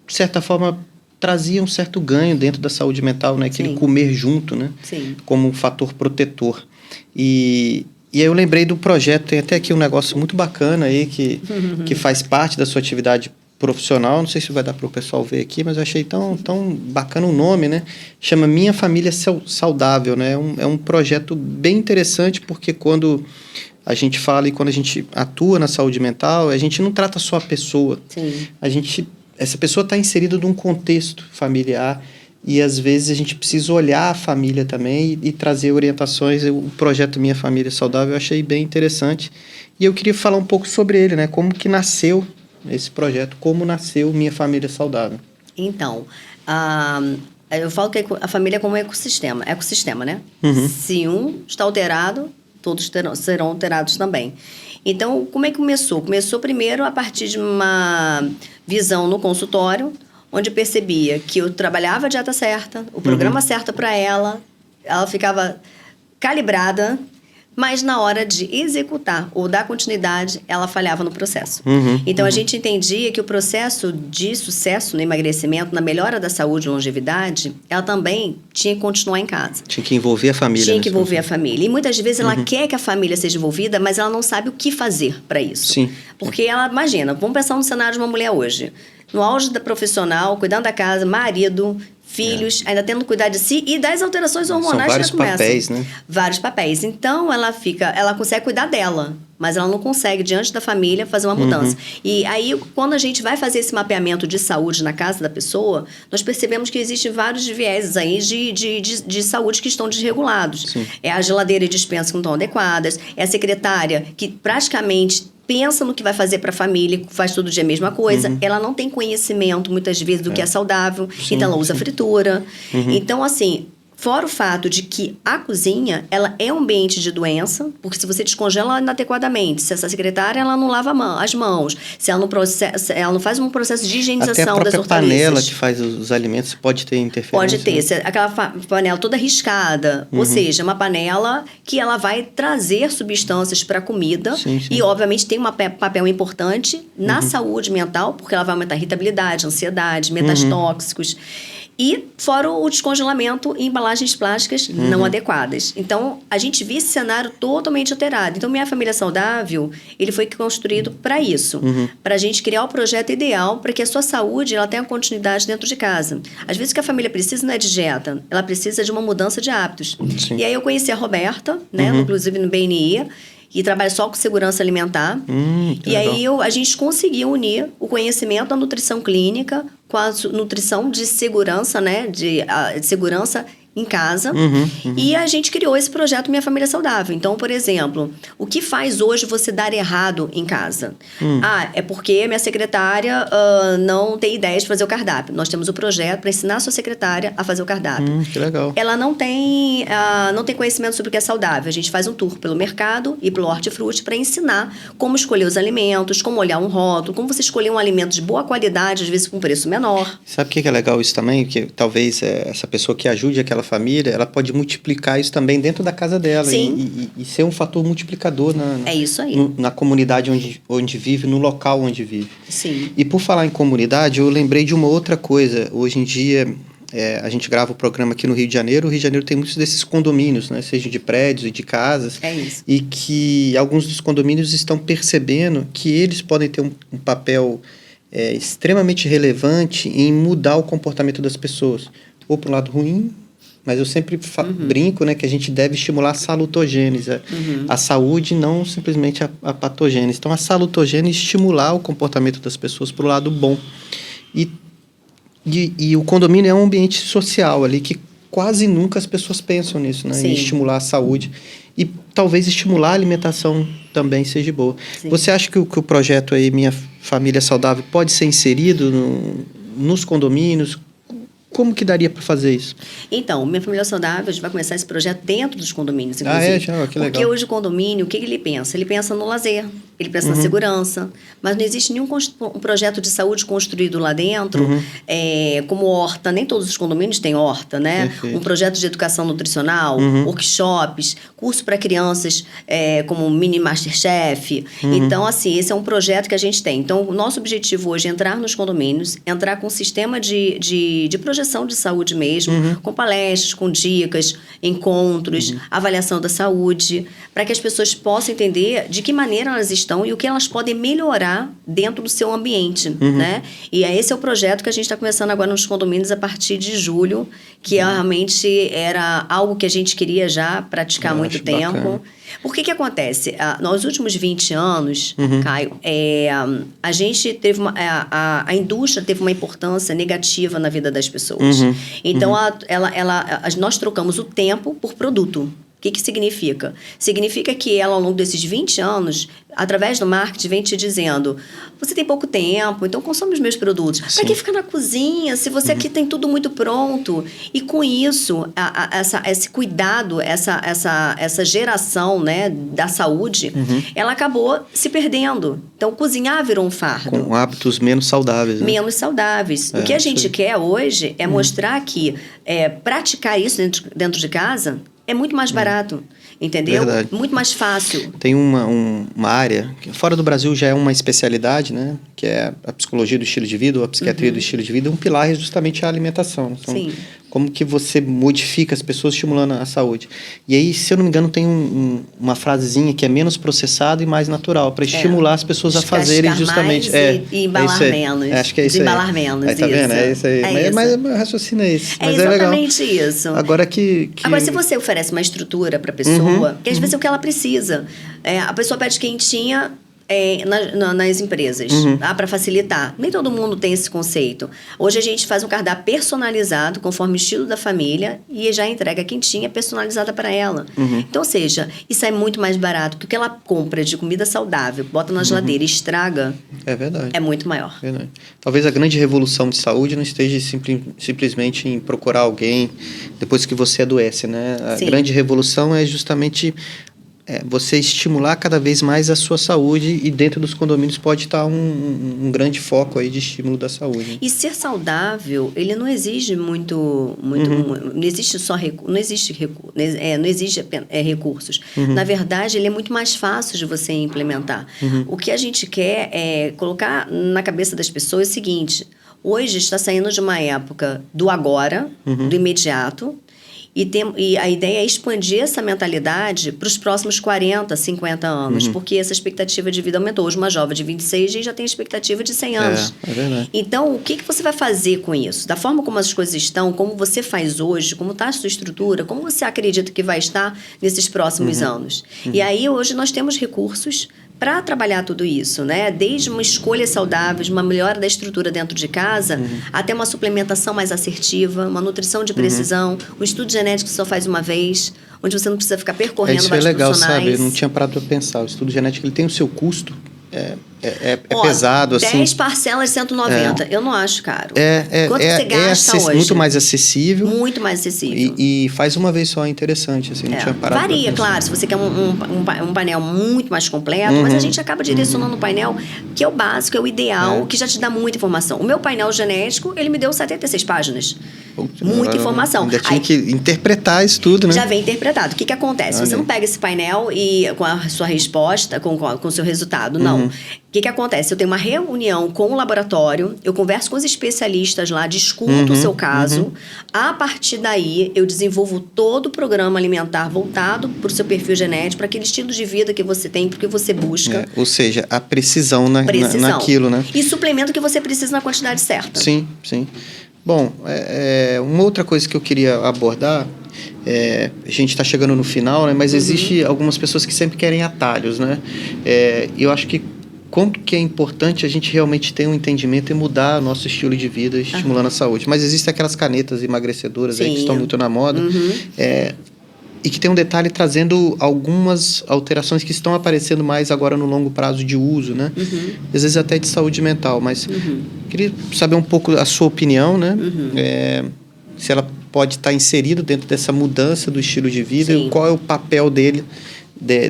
de certa forma, trazia um certo ganho dentro da saúde mental, né? Aquele comer junto, né? Sim. Como um fator protetor. E aí eu lembrei do projeto, tem até aqui um negócio muito bacana aí, que faz parte da sua atividade profissional, não sei se vai dar para o pessoal ver aqui, mas eu achei tão bacana o nome, né? Chama Minha Família Saudável, né? É um projeto bem interessante, porque quando a gente fala e quando a gente atua na saúde mental, a gente não trata só a pessoa. Sim. Essa pessoa está inserida num contexto familiar, e às vezes a gente precisa olhar a família também e trazer orientações. O projeto Minha Família Saudável eu achei bem interessante, e eu queria falar um pouco sobre ele, né? Como que nasceu esse projeto, como nasceu Minha Família Saudável? Então, eu falo que a família é como um ecossistema, né? Se um está alterado, todos serão alterados também. Então, como é que começou? Começou primeiro a partir de uma visão no consultório, onde eu percebia que eu trabalhava a dieta certa, o programa certo para ela ficava calibrada, mas na hora de executar ou dar continuidade, ela falhava no processo. Então, a gente entendia que o processo de sucesso no emagrecimento, na melhora da saúde e longevidade, ela também tinha que continuar em casa. Tinha que envolver a família. Tinha que envolver a família. E muitas vezes ela quer que a família seja envolvida, mas ela não sabe o que fazer para isso. Sim. Porque ela, imagina, vamos pensar no cenário de uma mulher hoje. No auge da profissional, cuidando da casa, marido, filhos, ainda tendo que cuidar de si e das alterações hormonais. São vários que começam. papéis, né? Vários papéis. Então, ela consegue cuidar dela, mas ela não consegue, diante da família, fazer uma mudança. E aí, quando a gente vai fazer esse mapeamento de saúde na casa da pessoa, nós percebemos que existem vários vieses aí de saúde que estão desregulados. Sim. É a geladeira e dispensa que não estão adequadas, é a secretária que praticamente pensa no que vai fazer para a família, faz todo dia a mesma coisa. Ela não tem conhecimento, muitas vezes, do que é saudável. Sim, então, ela usa fritura. Então, assim, fora o fato de que a cozinha, ela é um ambiente de doença, porque se você descongela inadequadamente, se essa secretária ela não lava as mãos, se ela não faz um processo de higienização das hortaliças. Até a própria panela que faz os alimentos pode ter interferência. Pode ter. Aquela panela toda riscada. Ou seja, uma panela que ela vai trazer substâncias para a comida. Sim. E, obviamente, tem um papel importante na saúde mental, porque ela vai aumentar a irritabilidade, ansiedade, metais tóxicos. E fora o descongelamento em embalagens plásticas não adequadas. Então, a gente viu esse cenário totalmente alterado. Então, Minha Família Saudável, ele foi construído para isso. Para a gente criar o projeto ideal para que a sua saúde ela tenha continuidade dentro de casa. Às vezes, o que a família precisa não é de dieta. Ela precisa de uma mudança de hábitos. Sim. E aí, eu conheci a Roberta, né, inclusive no BNI, e trabalha só com segurança alimentar. E aí a gente conseguiu unir o conhecimento da nutrição clínica com a nutrição de segurança, né? De segurança em casa. E a gente criou esse projeto Minha Família Saudável. Então, por exemplo, o que faz hoje você dar errado em casa? É porque minha secretária não tem ideia de fazer o cardápio. Nós temos o projeto para ensinar a sua secretária a fazer o cardápio. Que legal. Ela não tem conhecimento sobre o que é saudável. A gente faz um tour pelo mercado e pelo hortifruti para ensinar como escolher os alimentos, como olhar um rótulo, como você escolher um alimento de boa qualidade, às vezes com preço menor. Sabe o que é legal isso também? Que talvez essa pessoa que ajude aquela família, ela pode multiplicar isso também dentro da casa dela. Sim. E ser um fator multiplicador é isso aí. na comunidade onde vive, no local onde vive. Sim. E por falar em comunidade, eu lembrei de uma outra coisa. Hoje em dia, a gente grava o programa aqui no Rio de Janeiro. O Rio de Janeiro tem muitos desses condomínios, né? Seja de prédios e de casas. É isso. E que alguns dos condomínios estão percebendo que eles podem ter um papel extremamente relevante em mudar o comportamento das pessoas. Ou para o lado ruim, mas eu sempre brinco, né, que a gente deve estimular a salutogênese, a saúde, não simplesmente a patogênese. Então, a salutogênese estimular o comportamento das pessoas para o lado bom. E o condomínio é um ambiente social ali que quase nunca as pessoas pensam nisso, né, em estimular a saúde. E talvez estimular a alimentação também seja boa. Sim. Você acha que o projeto aí, Minha Família Saudável, pode ser inserido nos condomínios? Como que daria para fazer isso? Então, Minha Família Saudável, a gente vai começar esse projeto dentro dos condomínios, inclusive. Que legal. Porque hoje o condomínio, o que ele pensa? Ele pensa no lazer, ele pensa na segurança, mas não existe nenhum um projeto de saúde construído lá dentro, como horta. Nem todos os condomínios têm horta, né? Perfeito. Um projeto de educação nutricional, workshops, curso para crianças como Mini Masterchef. Então, assim, esse é um projeto que a gente tem. Então, o nosso objetivo hoje é entrar nos condomínios, entrar com um sistema de projeção de saúde mesmo, com palestras, com dicas, encontros, avaliação da saúde, para que as pessoas possam entender de que maneira elas estão e o que elas podem melhorar dentro do seu ambiente, né? E esse é o projeto que a gente está começando agora nos condomínios a partir de julho, que realmente era algo que a gente queria já praticar há muito tempo. Bacana. Por que acontece? Nos últimos 20 anos, Caio, a gente teve a indústria teve uma importância negativa na vida das pessoas. Então, nós trocamos o tempo por produto. O que significa? Significa que ela, ao longo desses 20 anos, através do marketing, vem te dizendo: você tem pouco tempo, então consome os meus produtos. Para que ficar na cozinha, se você aqui tem tudo muito pronto? E com isso, esse cuidado, essa geração, né, da saúde, ela acabou se perdendo. Então, cozinhar virou um fardo. Com hábitos menos saudáveis. Né? Menos saudáveis. O que a gente quer hoje é mostrar que praticar isso dentro de casa é muito mais barato, entendeu? Verdade. Muito mais fácil. Tem uma área, que fora do Brasil já é uma especialidade, né? Que é a psicologia do estilo de vida, ou a psiquiatria do estilo de vida. Um pilar é justamente a alimentação. São como que você modifica as pessoas estimulando a saúde. E aí, se eu não me engano, tem uma frasezinha que é menos processado e mais natural, para estimular as pessoas a fazerem justamente... E embalar menos. Acho que é isso aí. Desembalar menos, tá vendo? É isso aí. Mas o raciocínio é esse. Mas exatamente isso. Agora Agora, se você oferece uma estrutura para a pessoa, que às vezes é o que ela precisa. A pessoa pede quentinha... nas empresas, tá? Para facilitar. Nem todo mundo tem esse conceito. Hoje a gente faz um cardápio personalizado conforme o estilo da família e já entrega quentinha personalizada para ela. Então, ou seja, isso é muito mais barato porque o que ela compra de comida saudável, bota na geladeira e estraga. É verdade. É muito maior. Verdade. Talvez a grande revolução de saúde não esteja simplesmente em procurar alguém depois que você adoece, né? A grande revolução é justamente você estimular cada vez mais a sua saúde, e dentro dos condomínios pode estar um grande foco aí de estímulo da saúde. E ser saudável, ele não exige muito não existe só não existe recursos. Na verdade, ele é muito mais fácil de você implementar. O que a gente quer é colocar na cabeça das pessoas o seguinte: hoje está saindo de uma época do agora, do imediato. E a ideia é expandir essa mentalidade para os próximos 40, 50 anos, porque essa expectativa de vida aumentou. Hoje, uma jovem de 26 já tem expectativa de 100 anos. É verdade. Então, o que você vai fazer com isso? Da forma como as coisas estão, como você faz hoje, como está a sua estrutura, como você acredita que vai estar nesses próximos anos? E aí, hoje, nós temos recursos para trabalhar tudo isso, né? Desde uma escolha saudável, uma melhora da estrutura dentro de casa, até uma suplementação mais assertiva, uma nutrição de precisão, um estudo genético que só faz uma vez, onde você não precisa ficar percorrendo vários vários legal, profissionais. sabe? Eu não tinha parado para pensar. O estudo genético ele tem o seu custo. É pesado, 10 assim. 10 parcelas, 190. Eu não acho caro. Quanto você gasta hoje? Muito mais acessível. Muito mais acessível. E faz uma vez só, é interessante. Assim, não tinha parado. Varia, claro. Se você quer um painel muito mais completo, mas a gente acaba direcionando o painel que é o básico, é o ideal, que já te dá muita informação. O meu painel genético, ele me deu 76 páginas. Muita informação. Ainda tinha que interpretar isso tudo, né? Já vem interpretado. O que acontece? Você não pega esse painel e com a sua resposta, com o seu resultado, não. O que acontece? Eu tenho uma reunião com o laboratório, eu converso com os especialistas lá, discuto o seu caso. A partir daí, eu desenvolvo todo o programa alimentar voltado para o seu perfil genético, para aquele estilo de vida que você tem, porque você busca. Ou seja, a precisão naquilo, né? E suplemento que você precisa na quantidade certa. Sim, sim. Bom, uma outra coisa que eu queria abordar, a gente está chegando no final, né? Mas existe algumas pessoas que sempre querem atalhos, né? Eu acho que quanto que é importante a gente realmente ter um entendimento e mudar o nosso estilo de vida, estimulando a saúde. Mas existem aquelas canetas emagrecedoras aí que estão muito na moda. E que tem um detalhe trazendo algumas alterações que estão aparecendo mais agora no longo prazo de uso, né? Às vezes até de saúde mental, mas queria saber um pouco a sua opinião, né? Se ela pode estar inserida dentro dessa mudança do estilo de vida, e qual é o papel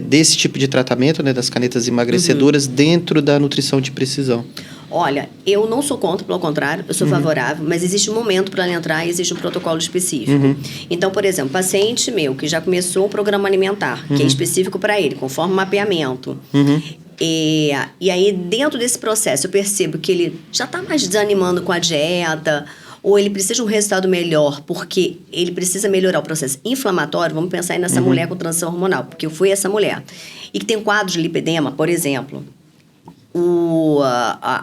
desse tipo de tratamento, né, das canetas emagrecedoras dentro da nutrição de precisão. Olha, eu não sou contra, pelo contrário, eu sou favorável, mas existe um momento para ela entrar e existe um protocolo específico. Então, por exemplo, paciente meu que já começou o programa alimentar, que é específico para ele, conforme o mapeamento. E aí, dentro desse processo, eu percebo que ele já está mais desanimando com a dieta, ou ele precisa de um resultado melhor, porque ele precisa melhorar o processo inflamatório. Vamos pensar aí nessa mulher com transição hormonal, porque eu fui essa mulher. E que tem um quadro de lipedema, por exemplo.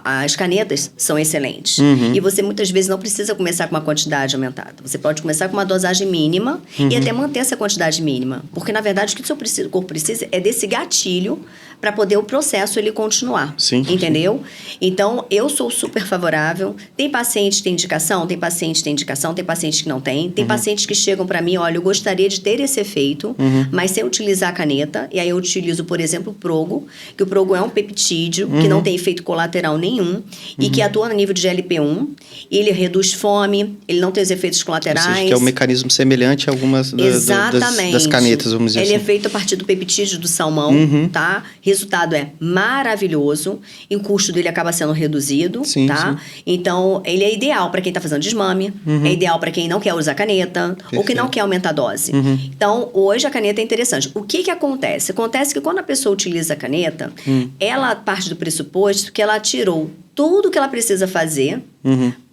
As canetas são excelentes. E você muitas vezes não precisa começar com uma quantidade aumentada. Você pode começar com uma dosagem mínima e até manter essa quantidade mínima. Porque, na verdade, o que o seu corpo precisa é desse gatilho para poder o processo ele continuar. Entendeu? Então, eu sou super favorável. Tem pacientes que têm indicação, tem pacientes que têm indicação, tem pacientes que não têm. Tem pacientes que chegam para mim, olha, eu gostaria de ter esse efeito, mas sem utilizar a caneta. E aí eu utilizo, por exemplo, o Progo, que o Progo é um peptídeo, que não tem efeito colateral nenhum e que atua no nível de GLP-1. Ele reduz fome, ele não tem os efeitos colaterais. Ou seja, que é um mecanismo semelhante a algumas das canetas, vamos dizer assim. Ele é feito a partir do peptídeo do salmão, tá? Resultado é maravilhoso e o custo dele acaba sendo reduzido, tá? Então, ele é ideal para quem está fazendo desmame, é ideal para quem não quer usar caneta ou que não quer aumentar a dose. Então, hoje a caneta é interessante. O que acontece? Acontece que quando a pessoa utiliza a caneta, ela parte do pressuposto que ela tirou tudo que ela precisa fazer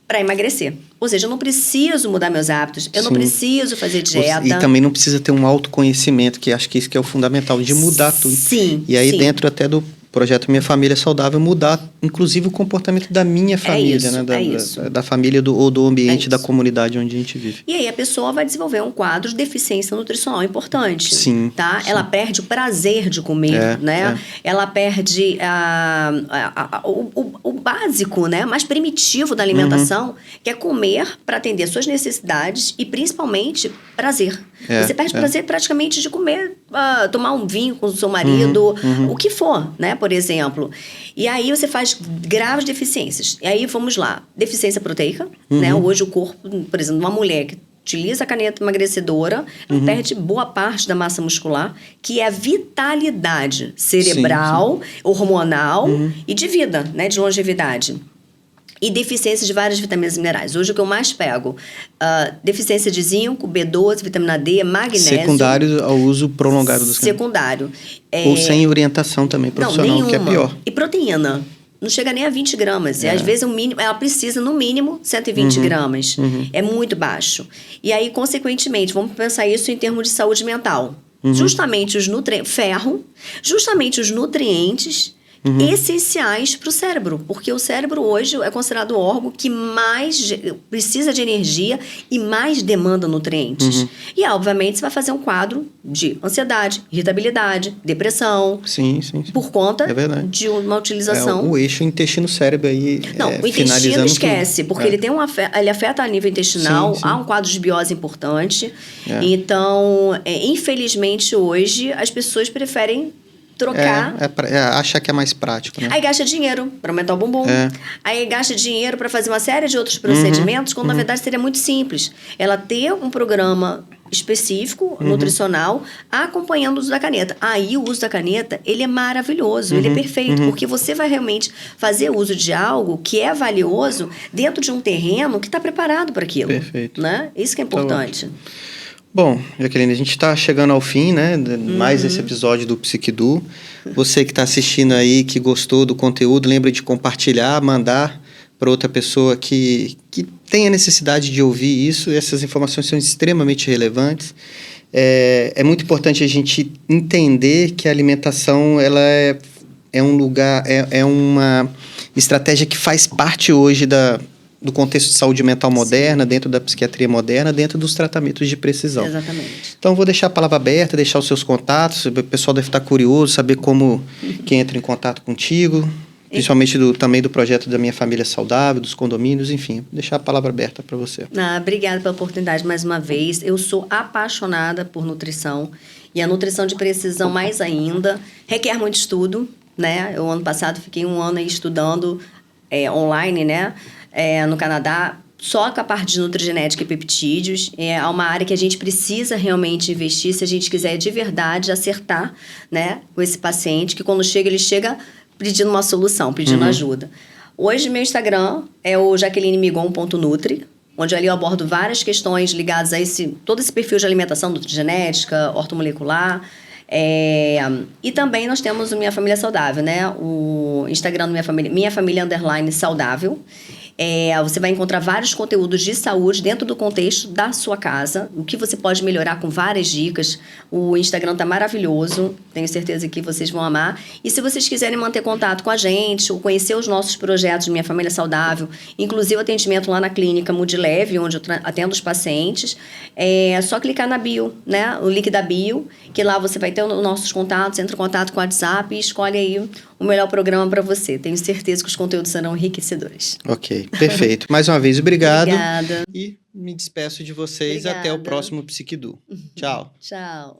para emagrecer. Ou seja, eu não preciso mudar meus hábitos, eu não preciso fazer dieta. E também não precisa ter um autoconhecimento, que acho que isso que é o fundamental, de mudar tudo. Sim. E aí, dentro até do projeto Minha Família Saudável, mudar, inclusive, o comportamento da minha família, isso, né? Da família ou do ambiente, da comunidade onde a gente vive. E aí a pessoa vai desenvolver um quadro de deficiência nutricional importante. Sim. Tá? Sim. Ela perde o prazer de comer, né? Ela perde o básico, né? Mais primitivo da alimentação, que é comer para atender suas necessidades e, principalmente, prazer. Você perde prazer praticamente de comer, tomar um vinho com o seu marido, o que for, né? Por exemplo. E aí você faz graves deficiências. E aí, vamos lá. Deficiência proteica, né? Hoje o corpo, por exemplo, uma mulher que utiliza a caneta emagrecedora, perde boa parte da massa muscular, que é a vitalidade cerebral, hormonal e de vida, né? De longevidade. E deficiência de várias vitaminas e minerais. Hoje o que eu mais pego, deficiência de zinco, B12, vitamina D, magnésio. Secundário ao uso prolongado dos secundário. Ou sem orientação também profissional, não, que é pior. E proteína. Não chega nem a 20 gramas. E às vezes o mínimo, ela precisa, no mínimo, 120 gramas. É muito baixo. E aí, consequentemente, vamos pensar isso em termos de saúde mental. Justamente os nutrientes essenciais para o cérebro, porque o cérebro hoje é considerado o órgão que mais precisa de energia e mais demanda nutrientes. E, obviamente, você vai fazer um quadro de ansiedade, irritabilidade, depressão. Sim. Por conta de uma utilização... o eixo intestino-cérebro aí. Não, o intestino esquece, porque ele afeta a nível intestinal, há um quadro de biose importante. Então, infelizmente, hoje, as pessoas preferem trocar. Acha que é mais prático, né? Aí gasta dinheiro para aumentar o bumbum. Aí gasta dinheiro para fazer uma série de outros procedimentos, quando na verdade seria muito simples. Ela ter um programa específico, nutricional, acompanhando o uso da caneta. Aí o uso da caneta, ele é maravilhoso, ele é perfeito, porque você vai realmente fazer uso de algo que é valioso dentro de um terreno que está preparado para aquilo. Perfeito. Né? Isso que é importante. Bom, Jaqueline, a gente está chegando ao fim, né? Mais esse episódio do Psiquidu. Você que está assistindo aí, que gostou do conteúdo, lembra de compartilhar, mandar para outra pessoa que tem a necessidade de ouvir isso. Essas informações são extremamente relevantes. É muito importante a gente entender que a alimentação ela é um lugar, é uma estratégia que faz parte hoje do contexto de saúde mental moderna, dentro da psiquiatria moderna, dentro dos tratamentos de precisão. Exatamente. Então, vou deixar a palavra aberta, deixar os seus contatos, o pessoal deve estar curioso, saber como quem entra em contato contigo, principalmente também do projeto da Minha Família Saudável, dos condomínios, enfim, deixar a palavra aberta para você. Obrigada pela oportunidade mais uma vez. Eu sou apaixonada por nutrição, e a nutrição de precisão mais ainda requer muito estudo, né? Eu, ano passado, fiquei 1 ano aí estudando online, né? No Canadá, só com a parte de nutrigenética e peptídeos. É uma área que a gente precisa realmente investir se a gente quiser de verdade acertar, né, com esse paciente, que quando chega, ele chega pedindo uma solução, pedindo ajuda. Hoje, meu Instagram é o jaquelinemigon.nutri, onde ali eu abordo várias questões ligadas a todo esse perfil de alimentação, nutrigenética, ortomolecular. E também nós temos o Minha Família Saudável, né? O Instagram do Minha Família _ Saudável. Você vai encontrar vários conteúdos de saúde dentro do contexto da sua casa, o que você pode melhorar com várias dicas. O Instagram tá maravilhoso, tenho certeza que vocês vão amar. E se vocês quiserem manter contato com a gente ou conhecer os nossos projetos de Minha Família Saudável, inclusive atendimento lá na clínica Mudileve, onde eu atendo os pacientes, é só clicar na bio, né? O link da bio, que lá você vai ter os nossos contatos, entra em contato com o WhatsApp e escolhe aí o melhor programa para você. Tenho certeza que os conteúdos serão enriquecedores. Ok, perfeito. Mais uma vez, obrigado. Obrigada. E me despeço de vocês. Obrigada. Até o próximo Psiquidu. Tchau. Tchau.